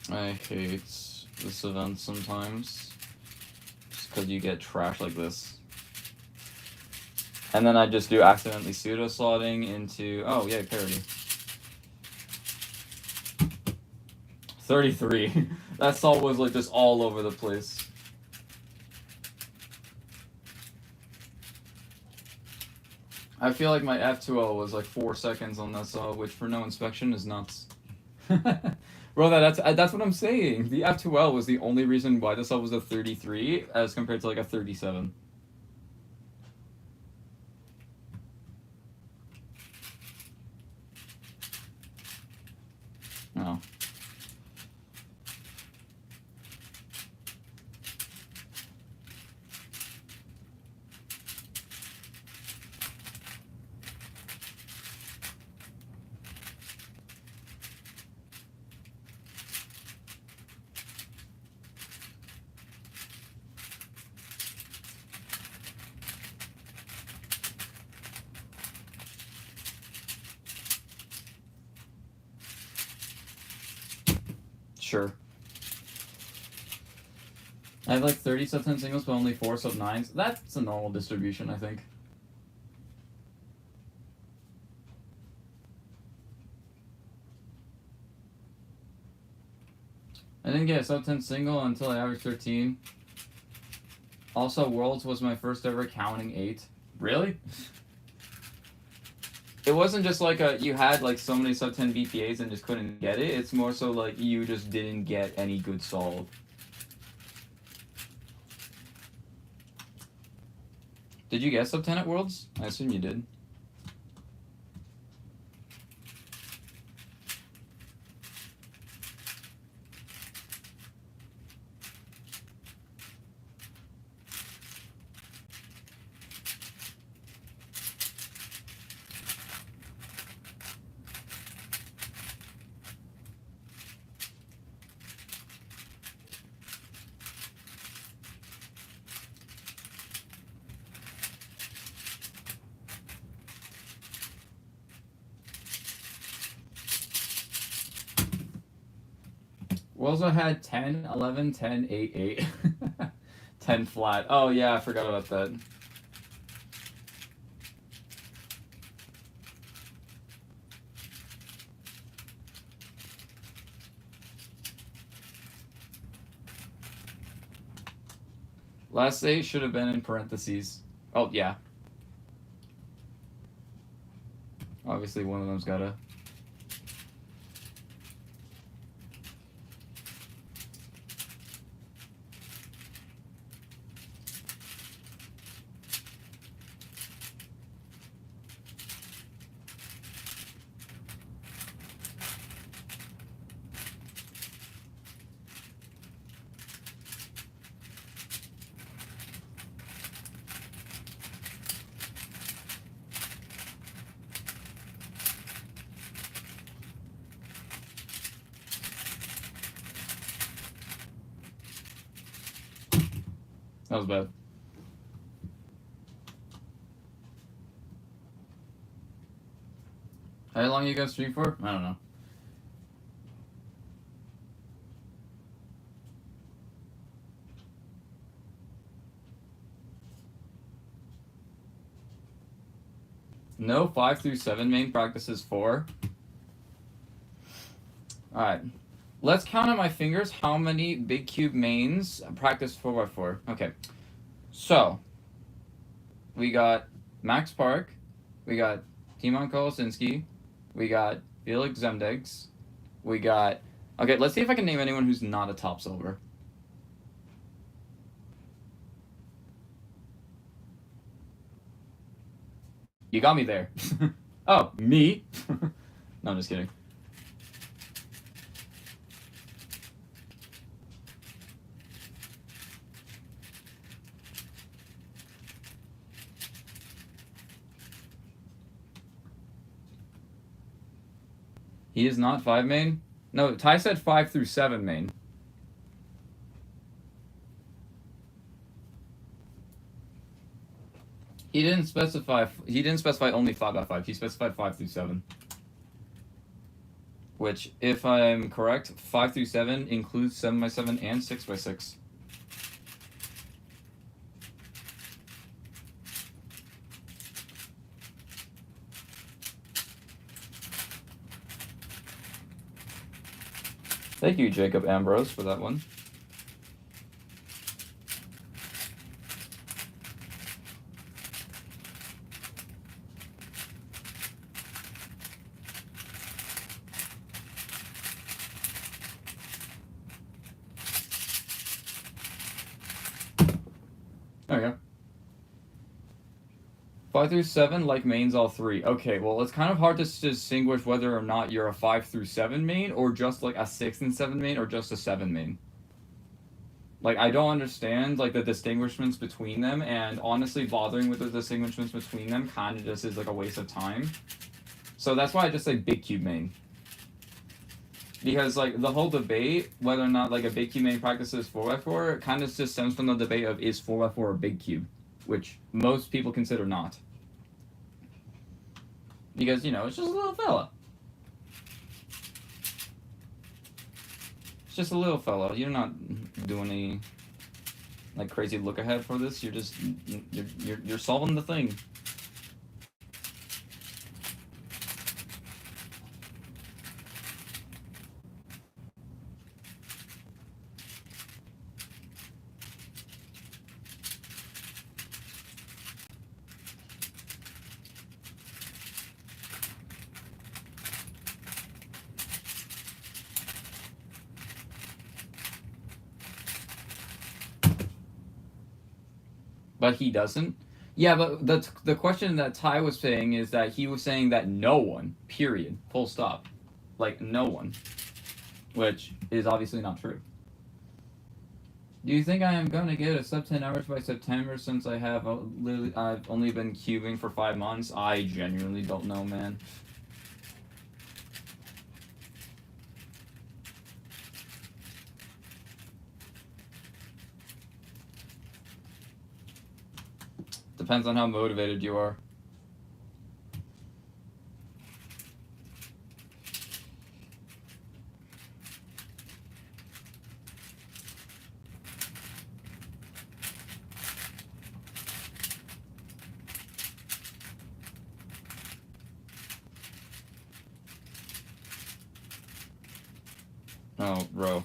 I hate this event sometimes, just because you get trash like this. And then I just do accidentally pseudo-slotting into, oh yeah, parity. 33. That solve was like just all over the place. I feel like my F2L was like 4 seconds on that solve, which for no inspection is nuts. Bro, that's what I'm saying. The F2L was the only reason why this solve was a 33 as compared to like a 37. Oh. Sure. I have like 30 sub 10 singles, but only 4 sub 9s. That's a normal distribution, I think. I didn't get a sub 10 single until I averaged 13. Also, Worlds was my first ever counting 8. Really? It wasn't just like you had like so many sub 10 VPAs and just couldn't get it. It's more so like you just didn't get any good solve. Did you get sub 10 at Worlds? I assume you did. We also had 10, 11, 10, 8, 8. 10 flat. Oh yeah, I forgot about that. Last 8 should have been in parentheses. Oh, yeah. Obviously, one of them's gotta. That was bad. How long you guys stream for? I don't know. No 5 through 7 main practices 4. Alright. Let's count on my fingers how many big cube mains practice 4x4. Okay. So, we got Max Park. We got Timon Kolosinski. We got Felix Zemdegs. We got... Okay, let's see if I can name anyone who's not a top silver. You got me there. Oh, me? No, I'm just kidding. He is not 5 main? No, Ty said 5 through 7 main. He didn't specify only 5x5. He specified 5 through 7. Which, if I'm correct, 5 through 7 includes 7x7 and 6x6. Thank you, Jacob Ambrose, for that one. There we go. 5 through 7, like mains all 3. Okay, well, it's kind of hard to distinguish whether or not you're a 5 through 7 main, or just like a 6 and 7 main, or just a 7 main. Like, I don't understand, like, the distinguishments between them, and honestly, bothering with the distinguishments between them kind of just is, like, a waste of time. So that's why I just say big cube main. Because, like, the whole debate, whether or not, like, a big cube main practices 4x4, kind of just stems from the debate of is 4x4 a big cube, which most people consider not. Because, you know, it's just a little fella. It's just a little fella. You're not doing any, like, crazy look ahead for this. You're just, you're solving the thing. But he doesn't? Yeah, but the question that Ty was saying is that he was saying that no one, period, full stop. Like, no one. Which is obviously not true. Do you think I am going to get a sub 10 hours by September since I have I've only been cubing for 5 months? I genuinely don't know, man. Depends on how motivated you are. Oh, bro.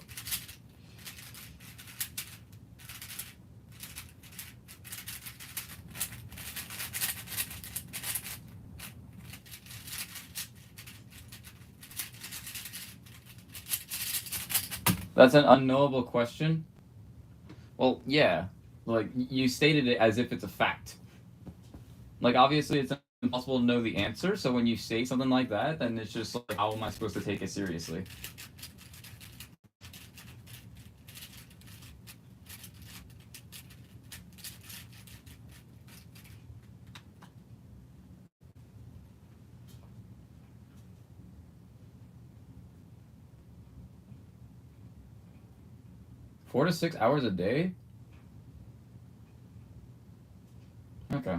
That's an unknowable question. Well, yeah. Like, you stated it as if it's a fact. Like, obviously, it's impossible to know the answer, so when you say something like that, then it's just like, how am I supposed to take it seriously? Four to 6 hours a day? Okay.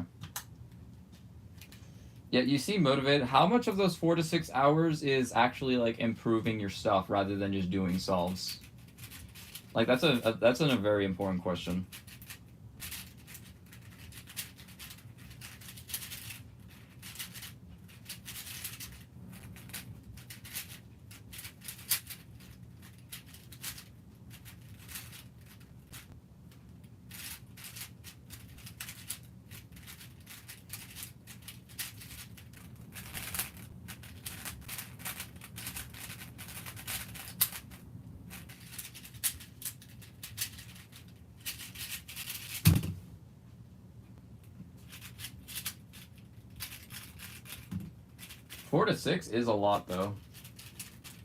Yeah, you seem motivated. How much of those 4 to 6 hours is actually like improving your stuff rather than just doing solves? Like that's a very important question. Four to six is a lot though.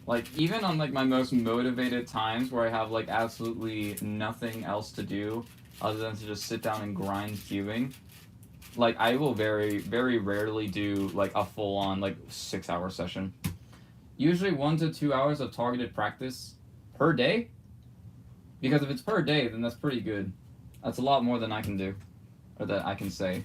Like even on like my most motivated times where I have like absolutely nothing else to do other than to just sit down and grind cubing, like I will very rarely do like a full on like 6 hour session. Usually 1 to 2 hours of targeted practice per day. Because if it's per day, then that's pretty good. That's a lot more than I can do, or that I can say.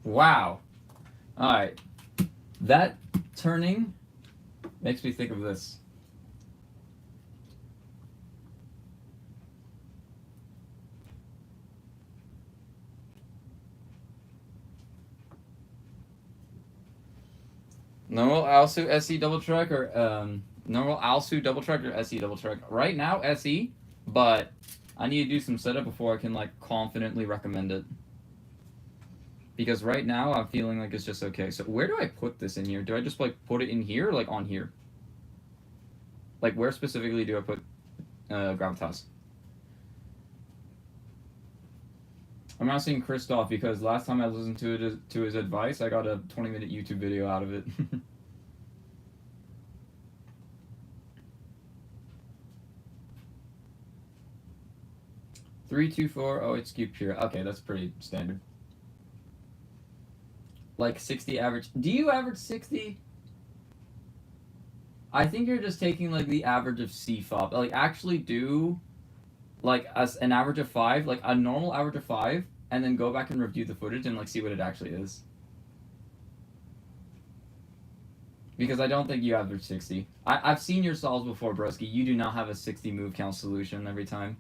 Wow. All right. That turning makes me think of this. Normal Alsu SE double track or normal Alsu double track or SE double track. Right now SE, but I need to do some setup before I can like confidently recommend it. Because right now I'm feeling like it's just okay. So where do I put this in here? Do I just like put it in here or like on here? Like where specifically do I put Gravitas? I'm asking Christoph because last time I listened to his advice, I got a 20-minute YouTube video out of it. 324. Oh, it's Q pure. Okay, that's pretty standard. Like 60 average. Do you average 60? I think you're just taking like the average of CFOP. Like actually do like an average of 5, like a normal average of 5, and then go back and review the footage and like see what it actually is. Because I don't think you average 60. I've seen your solves before, broski. You do not have a 60 move count solution every time.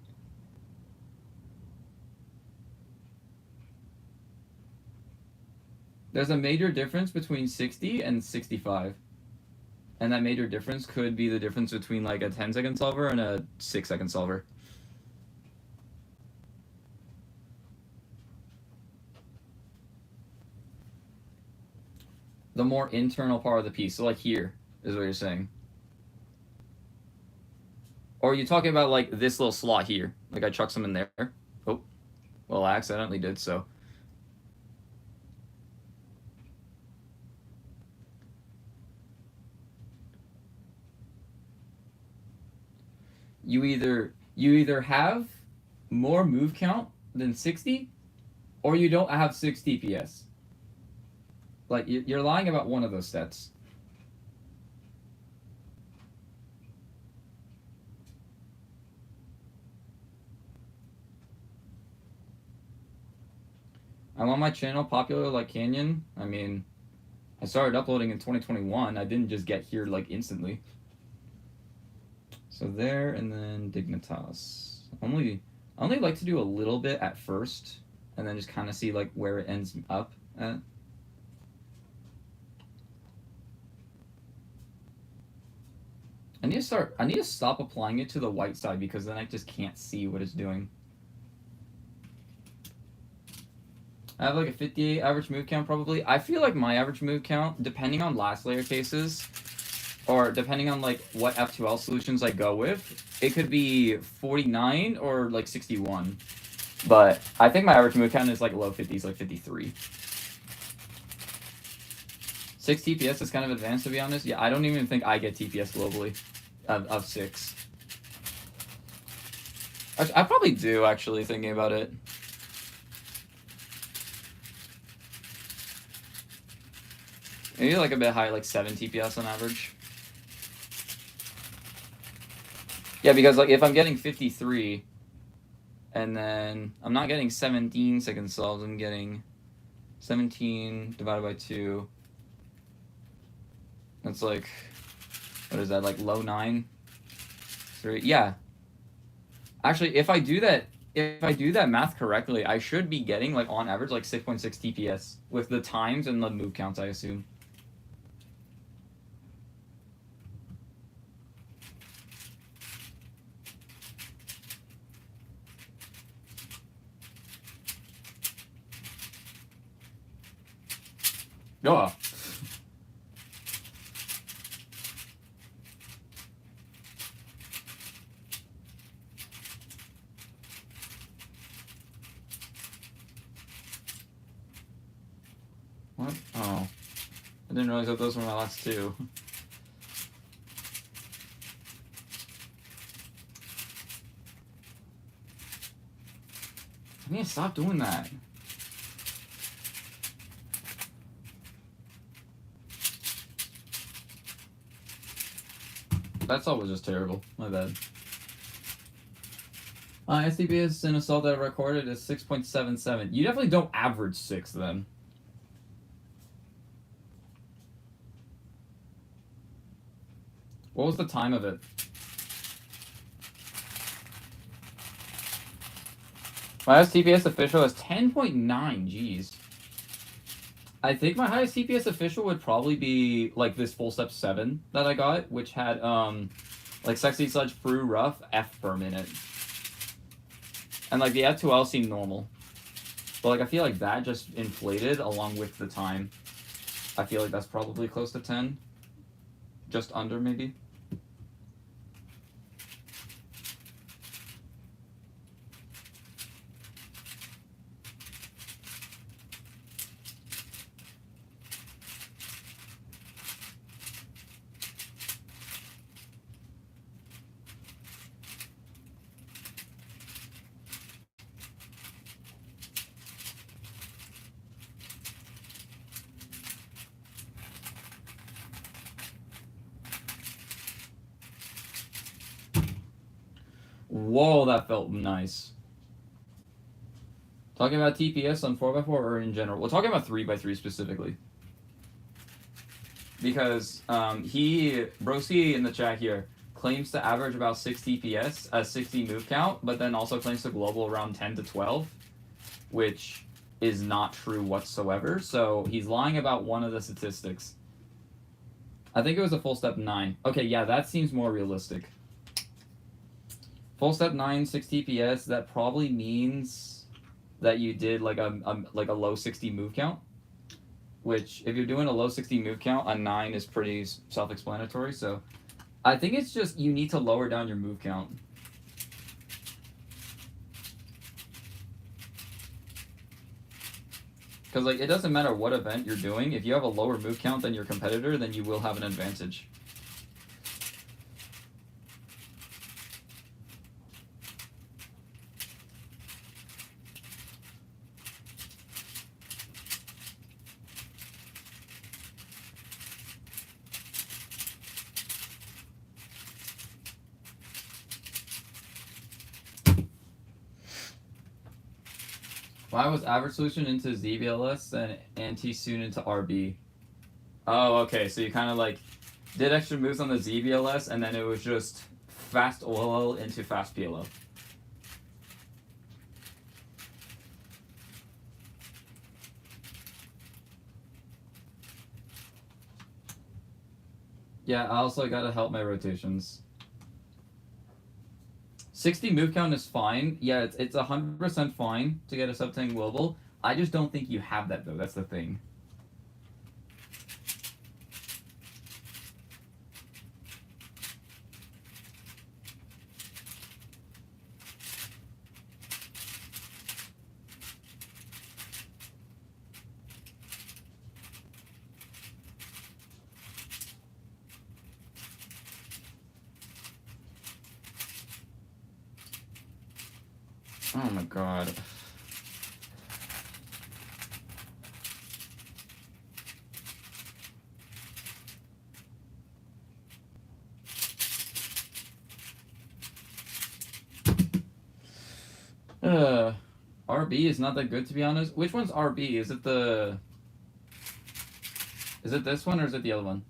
There's a major difference between 60 and 65. And that major difference could be the difference between like a 10-second solver and a 6-second solver. The more internal part of the piece. So like here is what you're saying. Or are you talking about like this little slot here? Like I chucked some in there. Oh, well, I accidentally did so. You either have more move count than 60, or you don't have 6 DPS. Like, you're lying about one of those stats. I'm on my channel, popular like Canyon. I mean, I started uploading in 2021. I didn't just get here like instantly. So there, and then Dignitas. I only like to do a little bit at first, and then just kind of see like where it ends up at. I need to stop applying it to the white side because then I just can't see what it's doing. I have like a 58 average move count probably. I feel like my average move count, depending on last layer cases, or depending on like what F2L solutions I go with, it could be 49 or like 61. But I think my average move count is like low 50s, like 53. 6 TPS is kind of advanced, to be honest. Yeah, I don't even think I get TPS globally of 6. I probably do, actually, thinking about it. Maybe like a bit high, like 7 TPS on average. Yeah, because like if I'm getting 53, and then I'm not getting 17 second solves, I'm getting 17 divided by 2. That's like, what is that, like low 9? 3? Yeah. Actually, if I do that math correctly, I should be getting like on average like 6.6 TPS with the times and the move counts, I assume. Oh. What? Oh. I didn't realize that those were my last 2. I need to stop doing that. That's all was just terrible. My bad. STPS in Assault that I recorded is 6.77. You definitely don't average 6 then. What was the time of it? My highest TPS official is 10.9. Jeez. I think my highest TPS official would probably be like this full step 7 that I got, which had like Sexy Sludge, Fru, Rough, F per minute. And like the F2L seemed normal. But like I feel like that just inflated along with the time. I feel like that's probably close to 10. Just under maybe. Whoa, that felt nice. Talking about TPS on 4x4 or in general? We're talking about 3x3 specifically. Because Brosi in the chat here claims to average about 6 TPS, a 60 move count, but then also claims to global around 10 to 12, which is not true whatsoever. So he's lying about one of the statistics. I think it was a full step 9. Okay, yeah, that seems more realistic. Full step 9, 6 TPS, that probably means that you did like a low 60 move count. Which, if you're doing a low 60 move count, a 9 is pretty self-explanatory. So I think it's just you need to lower down your move count. Because like it doesn't matter what event you're doing. If you have a lower move count than your competitor, then you will have an advantage. Why was average solution into ZBLS and anti-soon into RB? Oh, okay, so you kind of like did extra moves on the ZBLS and then it was just fast OLL into fast PLO. Yeah, I also gotta help my rotations. 60 move count is fine. Yeah, it's 100% fine to get a sub 10 global. I just don't think you have that though. That's the thing. Oh my god. RB is not that good to be honest. Which one's RB? Is it this one or is it the other one?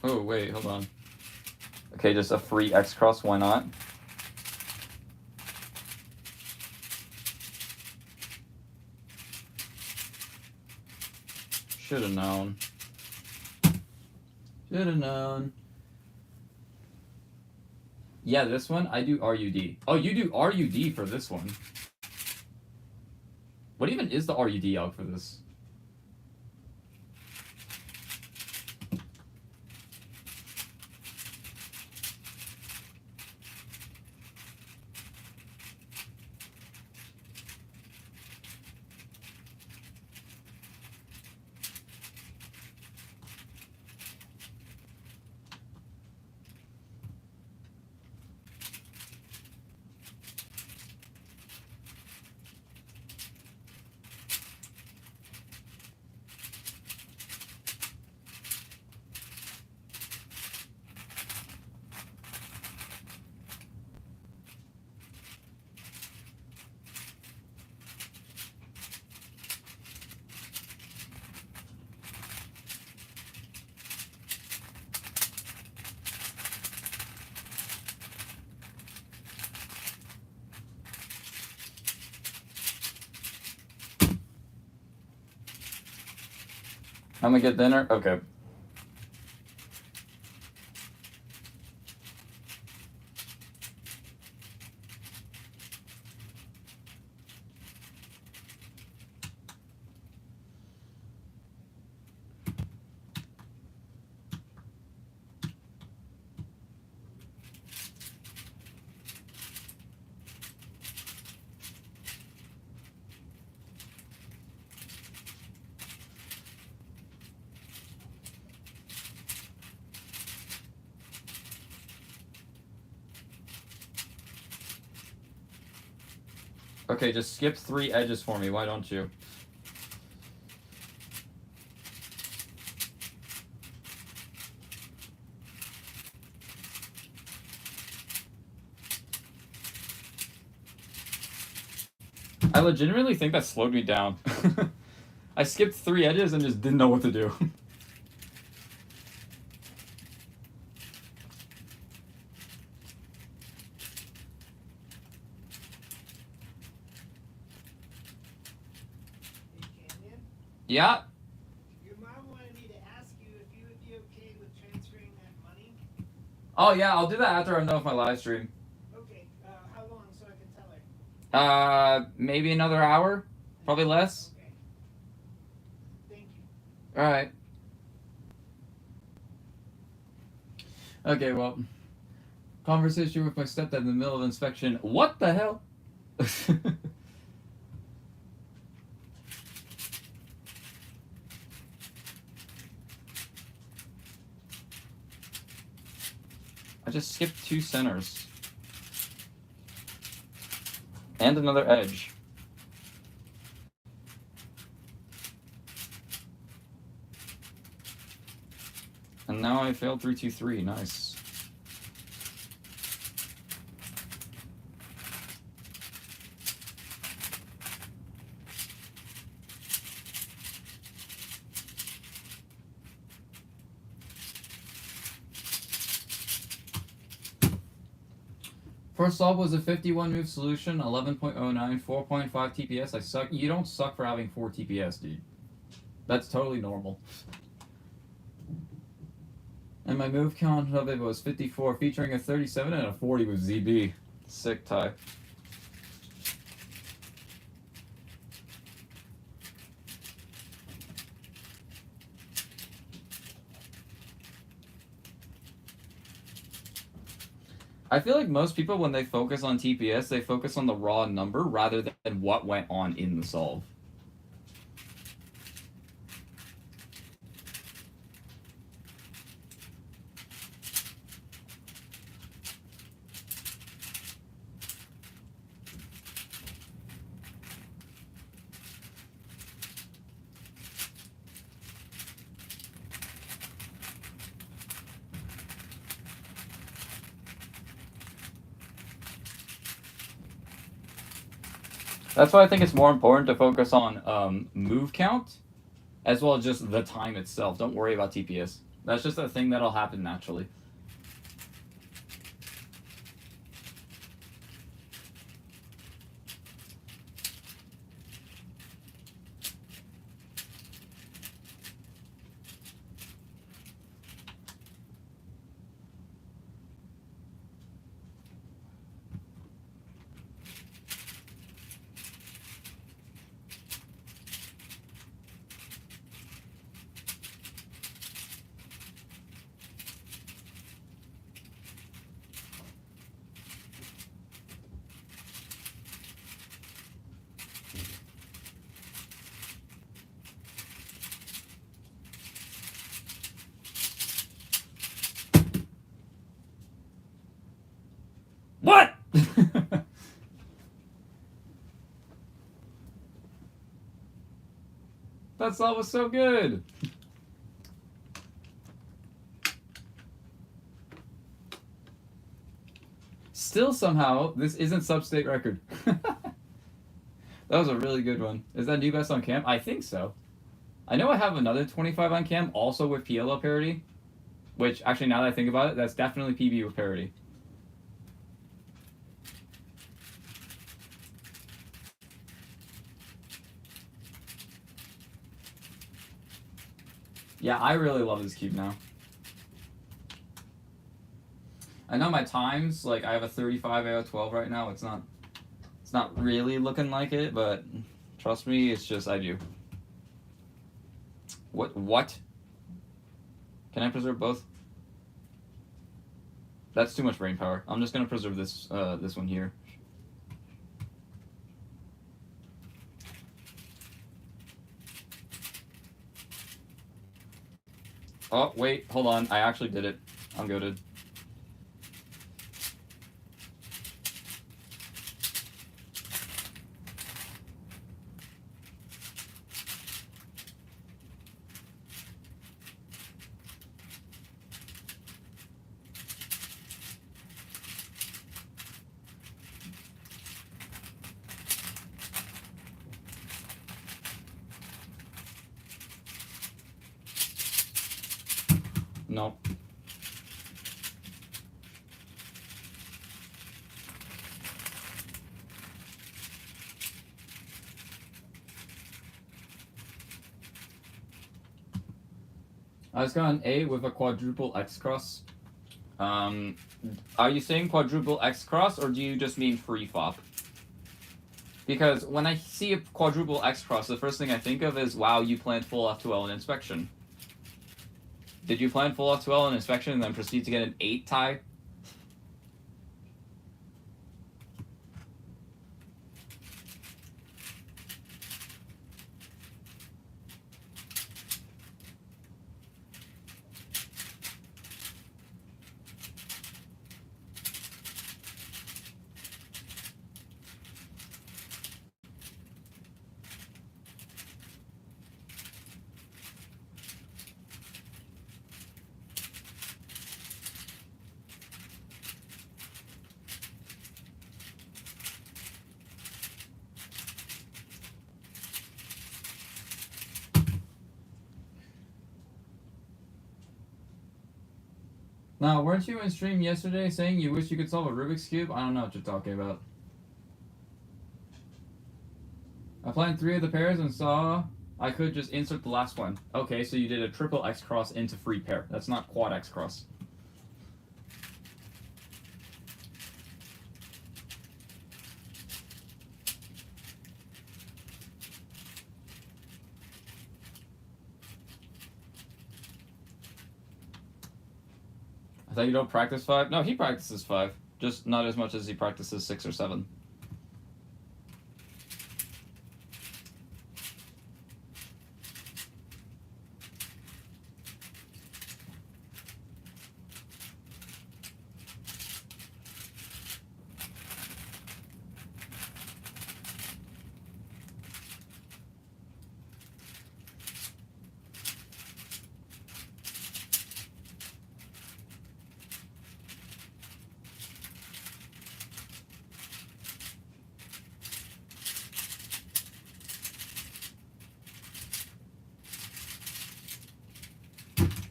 Oh wait, hold on. Okay, just a free X cross, why not? Should've known. Should've known. Yeah, this one, I do RUD. Oh, you do RUD for this one. What even is the RUD alg for this? I'm gonna get dinner? Okay. Okay, just skip 3 edges for me, why don't you? I legitimately think that slowed me down. I skipped 3 edges and just didn't know what to do. Yeah?
Your mom wanted me to ask you if you would be okay with transferring that money.
Oh yeah, I'll do that after I'm done with my live stream.
Okay, how long so I can tell her?
Maybe another hour? Probably less?
Okay. Thank you.
Alright. Okay, well. Conversation with my stepdad in the middle of inspection. What the hell? I just skipped 2 centers. And another edge. And now I failed 3-2-3. Nice. First solve was a 51 move solution, 11.09, 4.5 TPS. I suck. You don't suck for having 4 TPS, dude. That's totally normal. And my move count of it was 54, featuring a 37 and a 40 with ZB. Sick tie. I feel like most people, when they focus on TPS, they focus on the raw number rather than what went on in the solve. That's why I think it's more important to focus on move count as well as just the time itself. Don't worry about TPS. That's just a thing that'll happen naturally. What? That solve was so good. Still somehow, this isn't sub-state record. That was a really good one. Is that new best on cam? I think so. I know I have another 25 on cam, also with PLO parity. Which, actually, now that I think about it, that's definitely PB with parity. Yeah, I really love this cube now. I know my times, like I have a 35 AO12 right now. It's not really looking like it, but trust me, it's just I do. What? Can I preserve both? That's too much brain power. I'm just gonna preserve this this one here. Oh, wait, hold on. I actually did it. I'm goated. No. I just got an A with a quadruple X cross. Are you saying quadruple X cross or do you just mean free fop? Because when I see a quadruple X cross, the first thing I think of is, wow, you planned full F2L in inspection. Did you plan full F2L in inspection and then proceed to get an 8 tie? Now, weren't you in stream yesterday saying you wish you could solve a Rubik's Cube? I don't know what you're talking about. I planned 3 of the pairs and saw I could just insert the last one. Okay, so you did a triple X cross into free pair. That's not quad X cross. I thought you don't practice 5? No, he practices 5. Just not as much as he practices 6 or 7.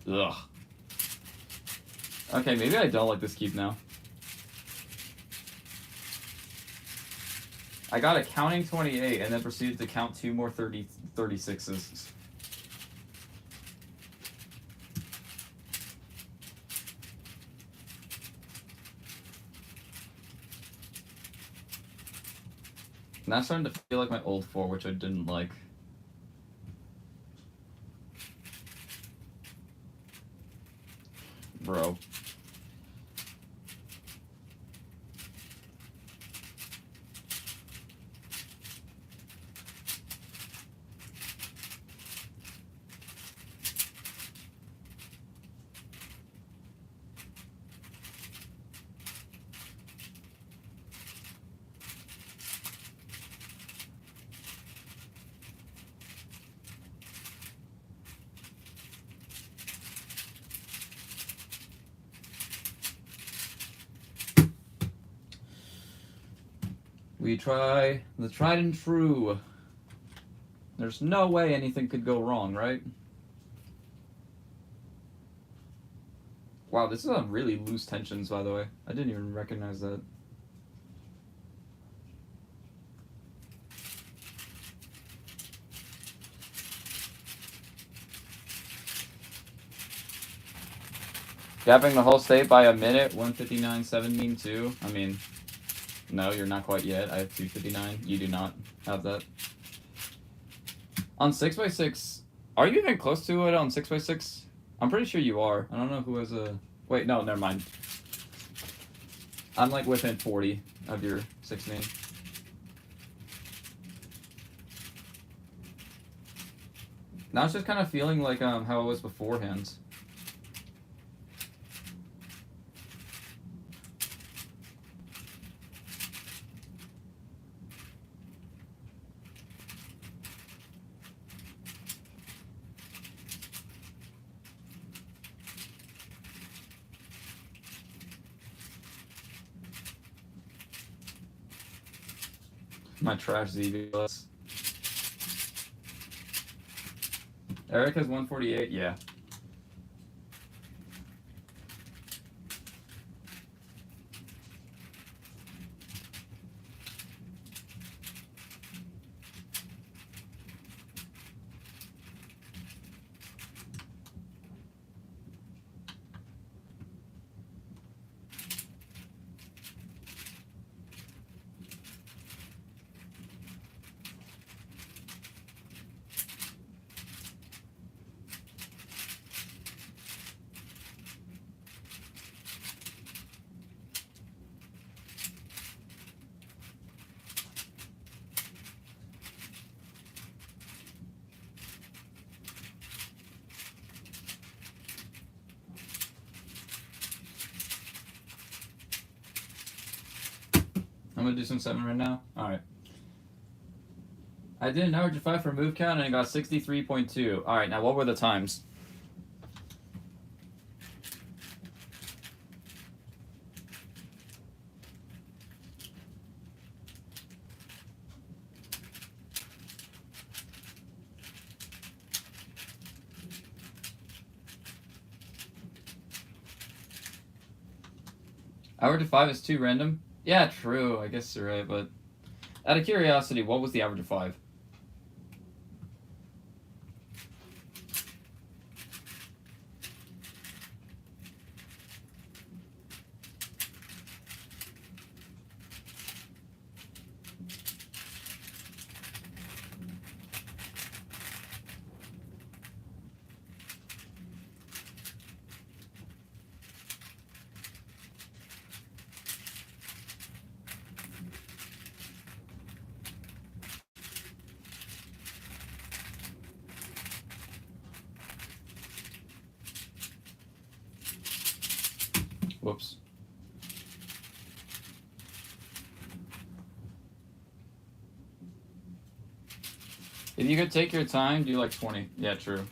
Ugh. Okay, maybe I don't like this cube now. I got a counting 28 and then proceeded to count 2 more 36s. Now it's starting to feel like my old 4, which I didn't like. Bro. We try the tried and true. There's no way anything could go wrong, right? Wow, this is on really loose tensions, by the way. I didn't even recognize that. Gapping the whole state by a minute, 159.17.2. I mean, no, you're not quite yet. I have 259. You do not have that. On 6x6, are you even close to it on 6x6? I'm pretty sure you are. I don't know who has a... Wait, no, never mind. I'm like within 40 of your 16. Now it's just kind of feeling like how it was beforehand. My trash ZBLS. Eric has 148, yeah. gonna do some 7 right now. Alright. I did an average of 5 for move count and I got 63.2. Alright, now what were the times? Average of 5 is too random? Yeah, true. I guess you're right, but out of curiosity, what was the average of 5? Whoops. If you could take your time, do like 20. Yeah, true.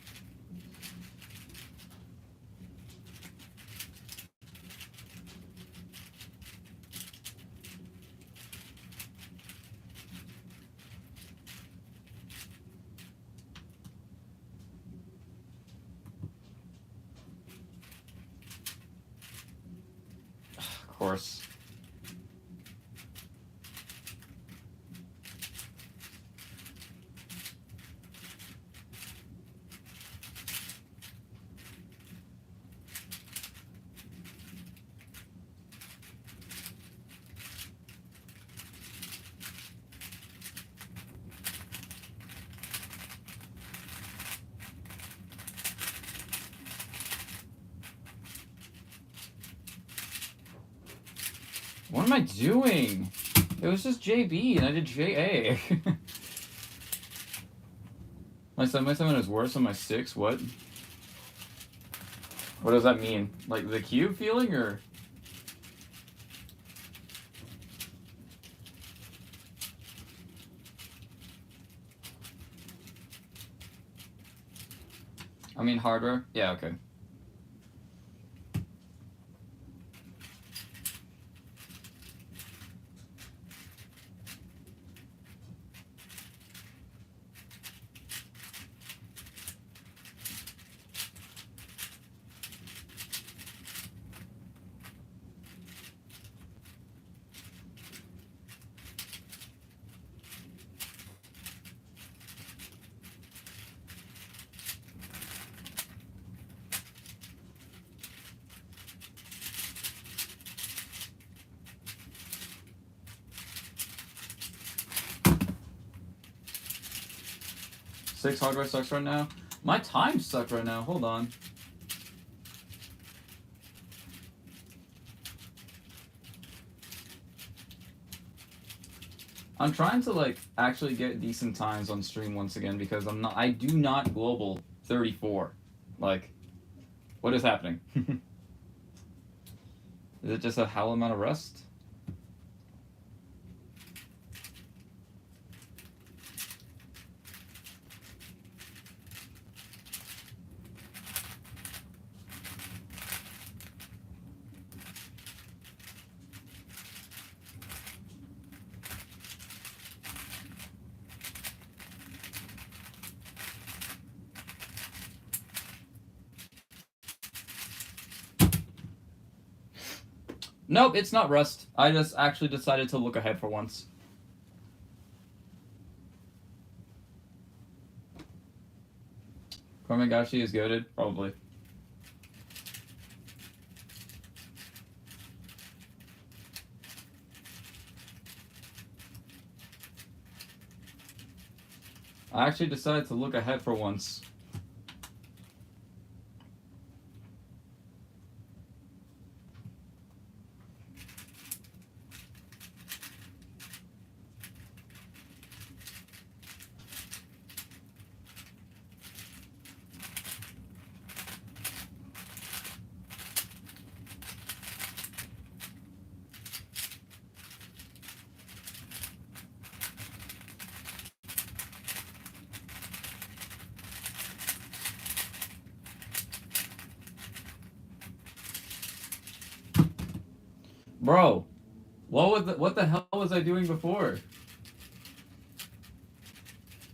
Of course. What am I doing? It was just JB and I did JA. My 7 is worse than my 6? What? What does that mean? Like the cube feeling or? I mean hardware? Yeah, okay. Six hardware sucks right now. My time sucks right now. Hold on. I'm trying to like actually get decent times on stream once again because I do not global 34. Like, what is happening? Is it just a hell amount of rust? Nope, it's not rust. I just actually decided to look ahead for once. Kormagashi is goated? Probably. I actually decided to look ahead for once. Bro, what the hell was I doing before?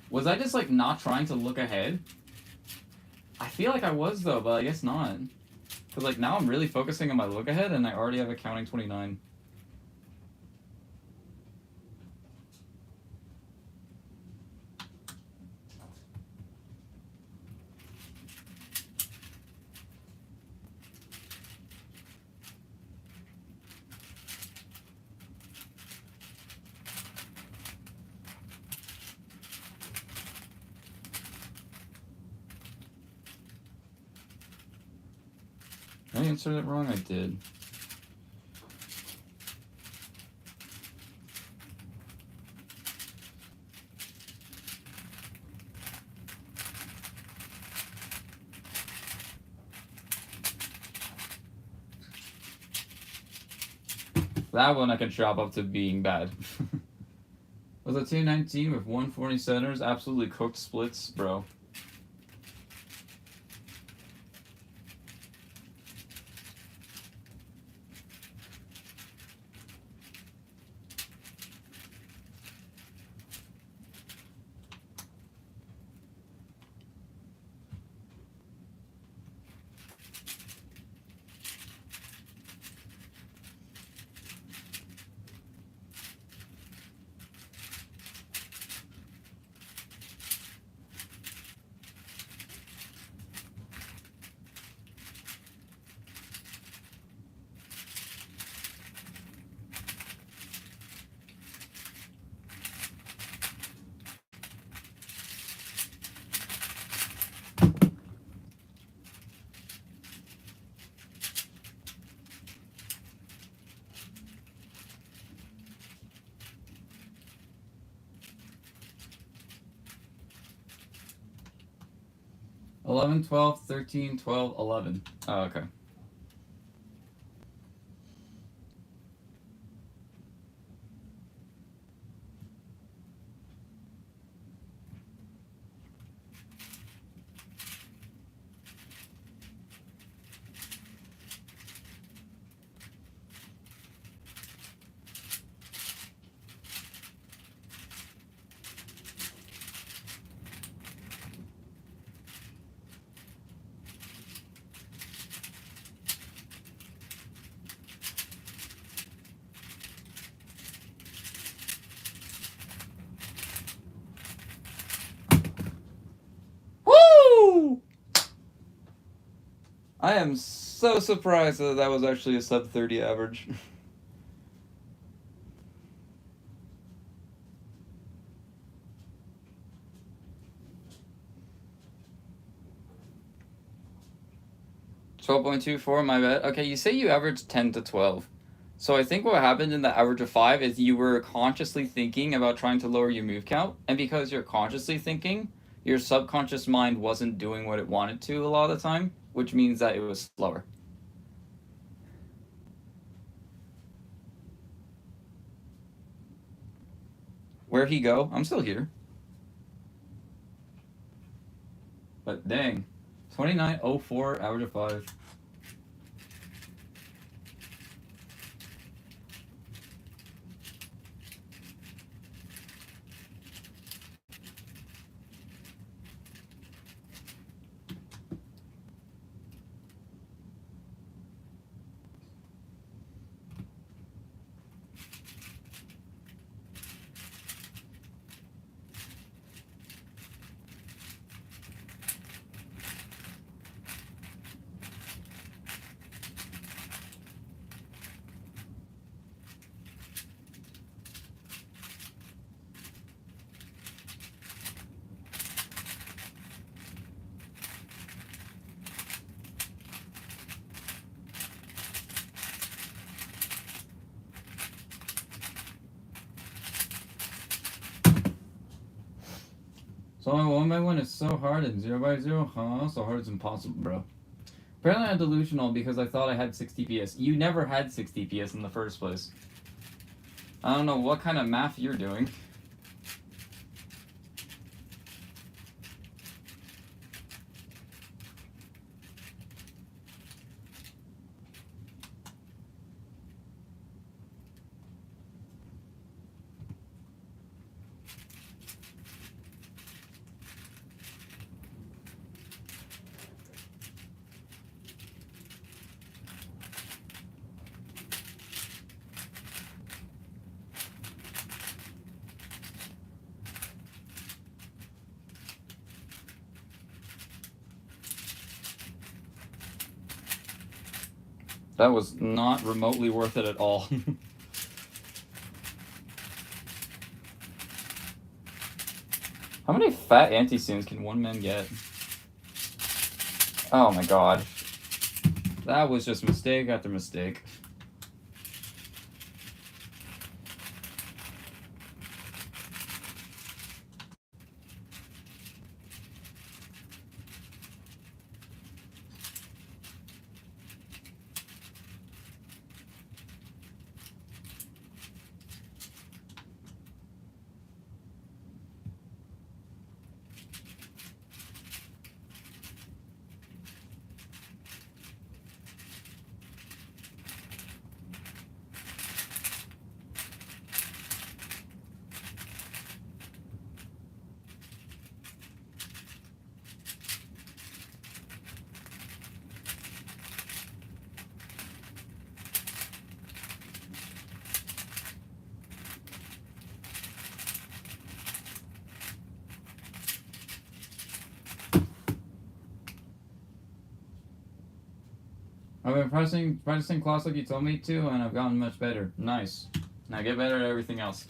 Was I just like not trying to look ahead? I feel like I was though, but I guess not. Cause like now I'm really focusing on my look ahead, and I already have accounting 29. Did I answer it wrong? I did. That one I can chop up to being bad. Was a 219 with 140 centers, absolutely cooked splits, bro. $11, $12, $13, $12, $11. Oh, okay. Woo! I am so surprised that that was actually a sub 30 average. $12.24, my bad. Okay, you say you averaged 10 to 12. So I think what happened in the average of 5 is you were consciously thinking about trying to lower your move count, and because you're consciously thinking, your subconscious mind wasn't doing what it wanted to a lot of the time, which means that it was slower. Where'd he go? I'm still here. But dang. 29.04, average of 5. So my 1x1 is so hard and 0x0, huh? So hard it's impossible, bro. Apparently I'm delusional because I thought I had 60 PS. You never had 60 PS in the first place. I don't know what kind of math you're doing. That was not remotely worth it at all. How many fat anti-scenes can one man get? Oh my god. That was just mistake after mistake. I've been practicing class like you told me to, and I've gotten much better. Nice. Now get better at everything else.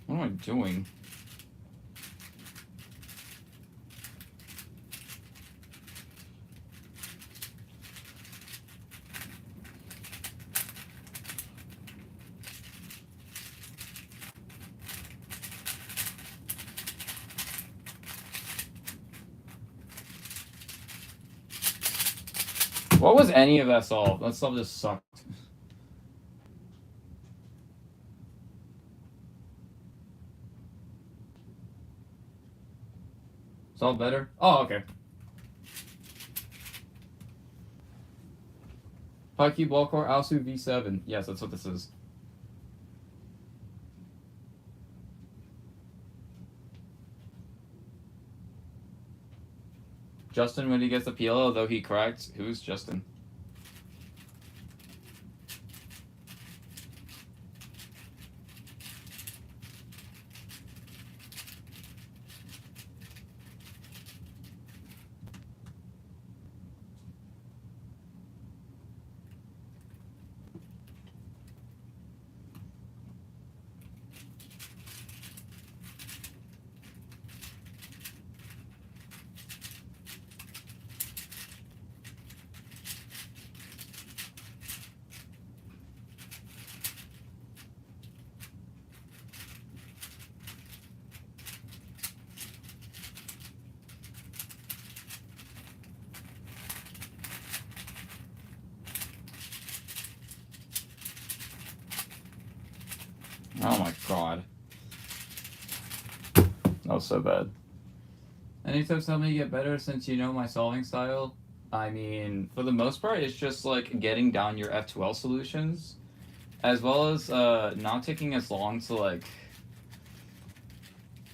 What am I doing? What was any of that solve? That solve just sucked. Solve better? Oh, okay. Pikey Ballcore Alsu V7. Yes, that's what this is. Justin, when he gets the PLO, though he corrects. Who's Justin? Oh my god. That was so bad. Any tips help me get better since you know my solving style? I mean, for the most part, it's just like getting down your F2L solutions, as well as not taking as long to like.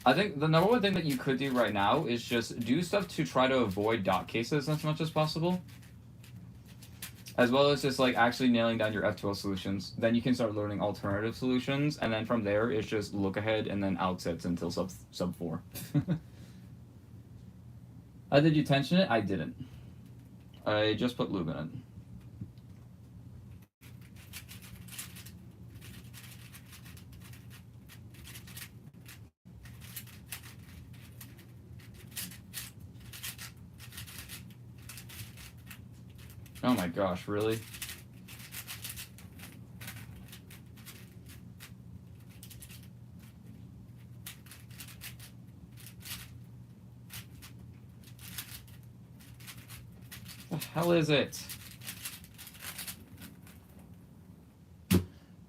I think the number one thing that you could do right now is just do stuff to try to avoid dot cases as much as possible. As well as just like actually nailing down your F2L solutions. Then you can start learning alternative solutions, and then from there it's just look ahead and then outsets until sub 4. Did you tension it? I didn't. I just put lube in it. Oh my gosh, really? What the hell is it?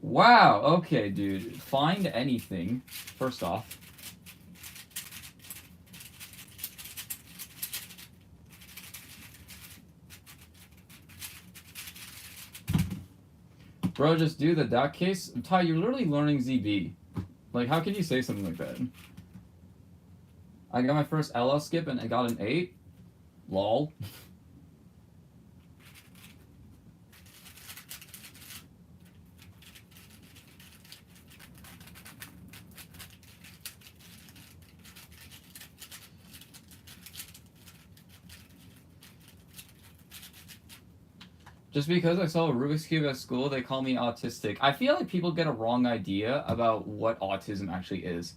Wow, okay, dude. Find anything, first off. Bro, just do the dot case. Ty, you're literally learning ZB. Like, how can you say something like that? I got my first LL skip and I got an 8. Lol. Just because I saw a Rubik's Cube at school, they call me autistic. I feel like people get a wrong idea about what autism actually is.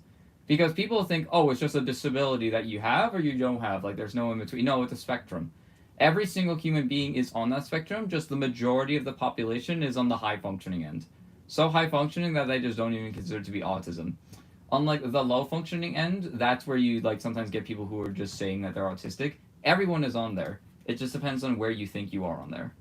Because people think, oh, it's just a disability that you have or you don't have. Like, there's no in between. No, it's a spectrum. Every single human being is on that spectrum, just the majority of the population is on the high functioning end. So high functioning that they just don't even consider it to be autism. Unlike the low functioning end, that's where you like sometimes get people who are just saying that they're autistic. Everyone is on there. It just depends on where you think you are on there.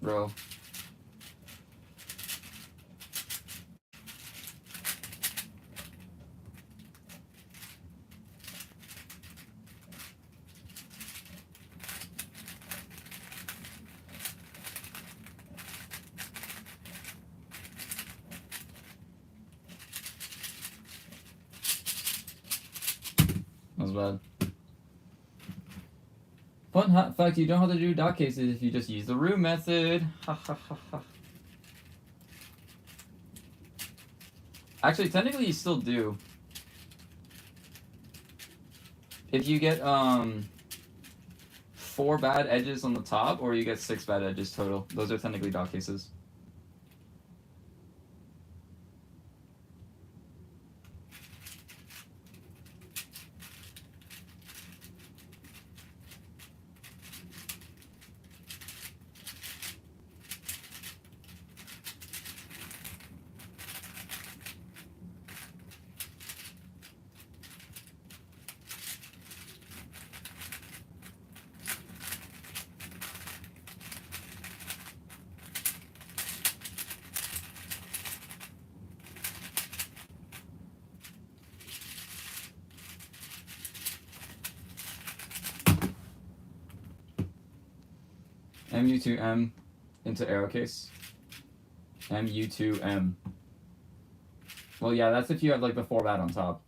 Bro. That was bad. Fun fact, you don't have to do dot cases if you just use the room method. Ha ha ha ha. Actually, technically you still do. If you get 4 bad edges on the top, or you get 6 bad edges total. Those are technically dot cases. MU2M into arrow case. MU2M. Well, yeah, that's if you have like the 4 bad on top.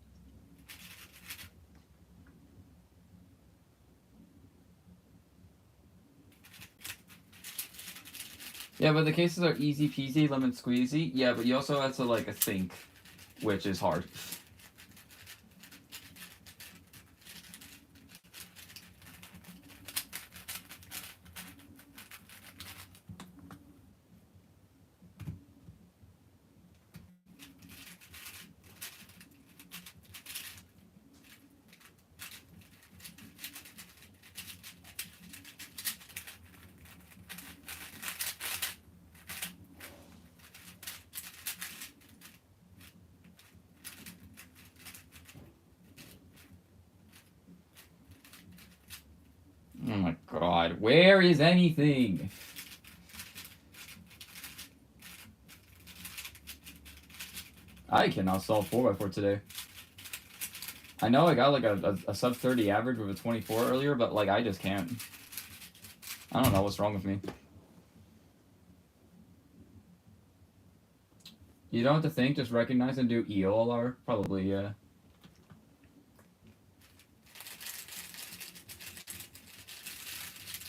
Yeah, but the cases are easy peasy, lemon squeezy. Yeah, but you also have to like think, which is hard. Oh my god, where is anything? I cannot solve 4x4 today. I know I got like a sub 30 average with a 24 earlier, but like I just can't. I don't know what's wrong with me. You don't have to think, just recognize and do EOLR? Probably, yeah.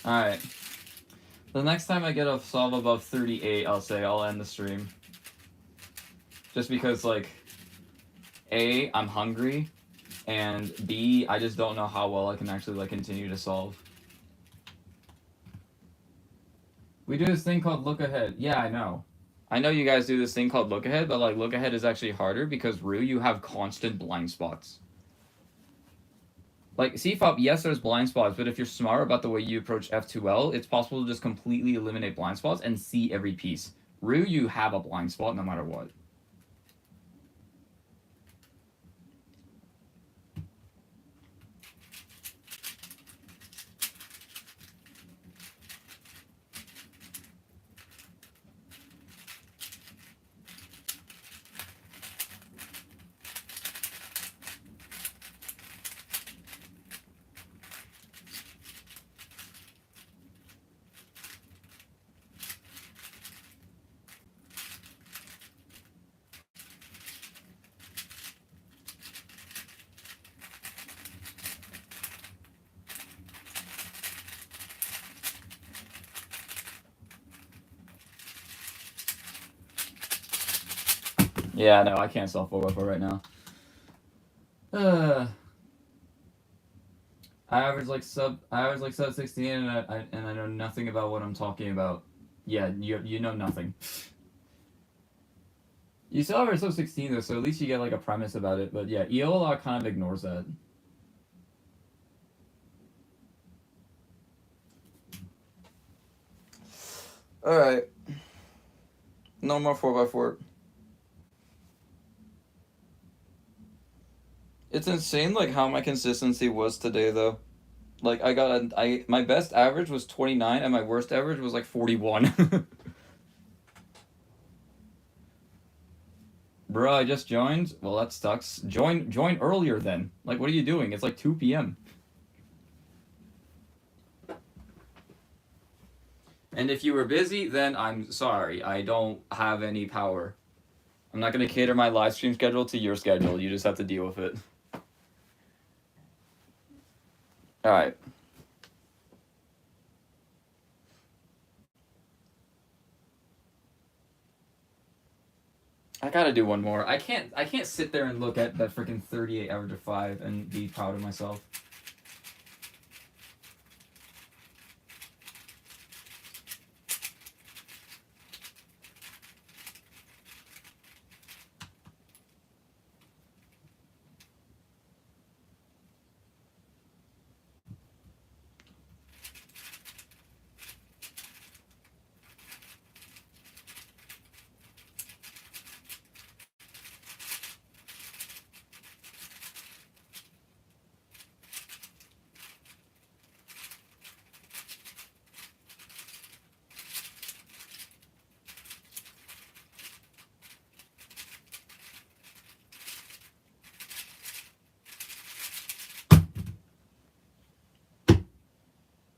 Alright. The next time I get a solve above 38, I'll say I'll end the stream. Just because, like, A, I'm hungry, and B, I just don't know how well I can actually, like, continue to solve. We do this thing called look ahead. Yeah, I know. I know you guys do this thing called look ahead, but, like, look ahead is actually harder because, Rue, you have constant blind spots. Like, CFOP, yes, there's blind spots, but if you're smart about the way you approach F2L, it's possible to just completely eliminate blind spots and see every piece. Rue, you have a blind spot no matter what. Yeah, no, I can't sell 4x4 right now. I average like sub 16, and I know nothing about what I'm talking about. Yeah, you know nothing. You still average sub 16 though, so at least you get like a premise about it. But yeah, EOLA kind of ignores that. All right, no more 4x4. It's insane like how my consistency was today though. Like my best average was 29 and my worst average was like 41. Bro, I just joined. Well, that sucks. Join earlier then. Like, what are you doing? It's like 2 p.m. And if you were busy, then I'm sorry. I don't have any power. I'm not going to cater my live stream schedule to your schedule. You just have to deal with it. All right. I gotta do one more. I can't sit there and look at that freaking 38 average of 5 and be proud of myself.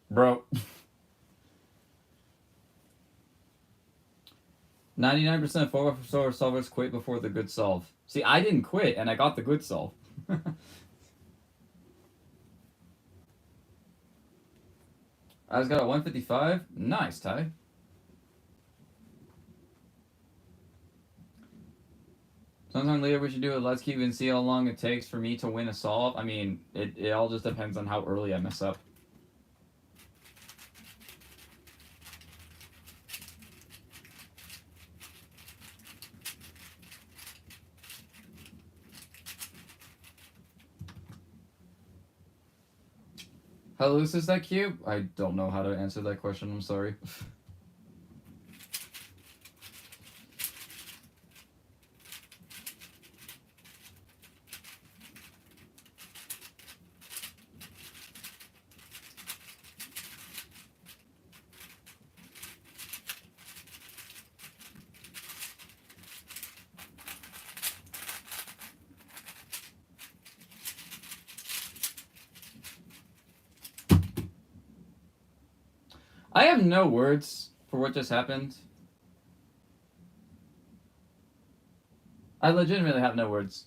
Bro. 99% 4x4 solvers quit before the good solve. See, I didn't quit, and I got the good solve. I just got a 155. Nice, Ty. Sometime later we should do a let's keep and see how long it takes for me to win a solve. I mean, it all just depends on how early I mess up. How loose is that cube? I don't know how to answer that question. I'm sorry. I have no words for what just happened. I legitimately have no words.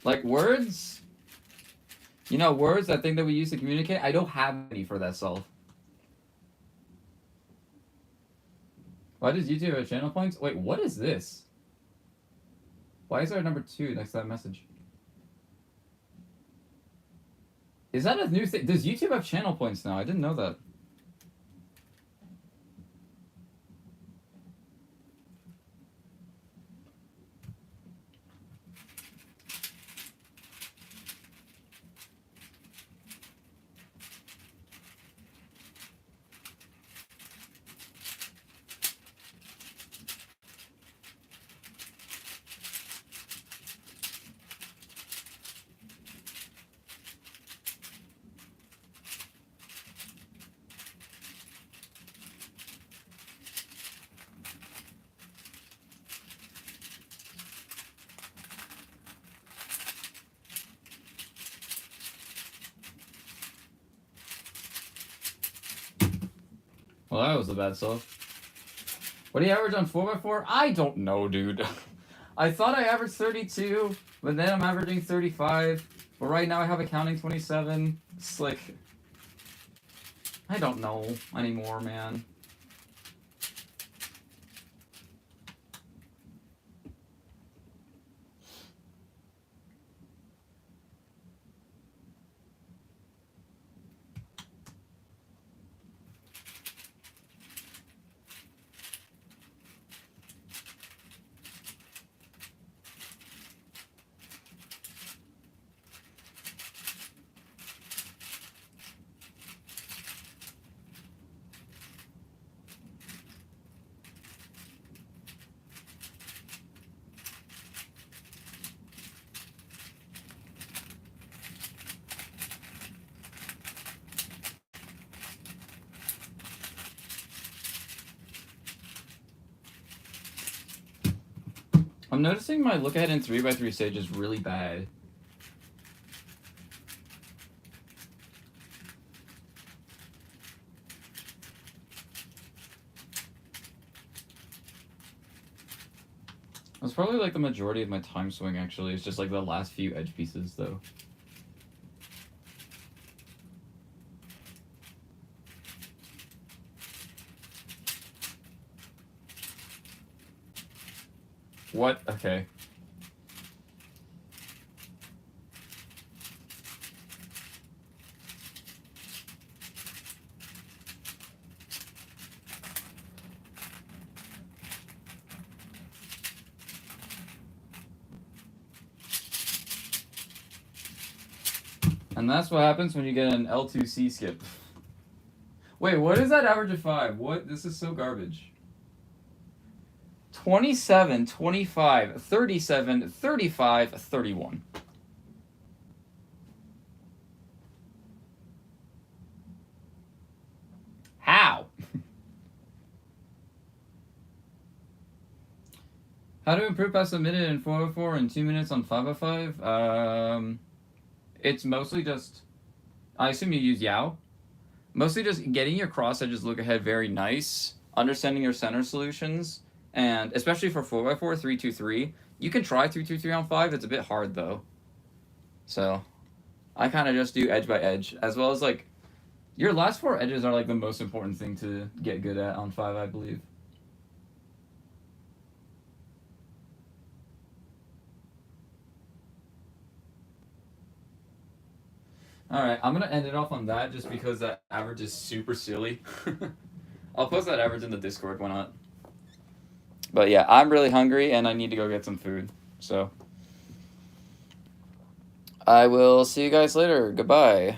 Like, words? You know, words, that thing that we use to communicate? I don't have any for that solve. Why does YouTube have channel points? Wait, what is this? Why is there a number 2 next to that message? Is that a new thing? Does YouTube have channel points now? I didn't know that. Well, that was a bad solve. What do you average on 4x4? I don't know, dude. I thought I averaged 32, but then I'm averaging 35. But right now I have a counting 27. Slick. I don't know anymore, man. I'm noticing my look ahead in 3x3 stage is really bad. That's probably like the majority of my time swing actually. It's just like the last few edge pieces though. What? Okay. And that's what happens when you get an L2C skip. Wait, what is that average of 5? What? This is so garbage. 27, 25, 37, 35, 31. How? How to improve past a minute in 404 and 2 minutes on 505? It's mostly just, I assume you use Yao. Mostly just getting your cross edges look ahead very nice, understanding your center solutions, and especially for 4x4, 3-2-3, you can try 3-2-3 on 5, it's a bit hard though. So, I kind of just do edge by edge, as well as like, your last 4 edges are like the most important thing to get good at on 5, I believe. Alright, I'm going to end it off on that just because that average is super silly. I'll post that average in the Discord, why not? But yeah, I'm really hungry and I need to go get some food. So, I will see you guys later. Goodbye.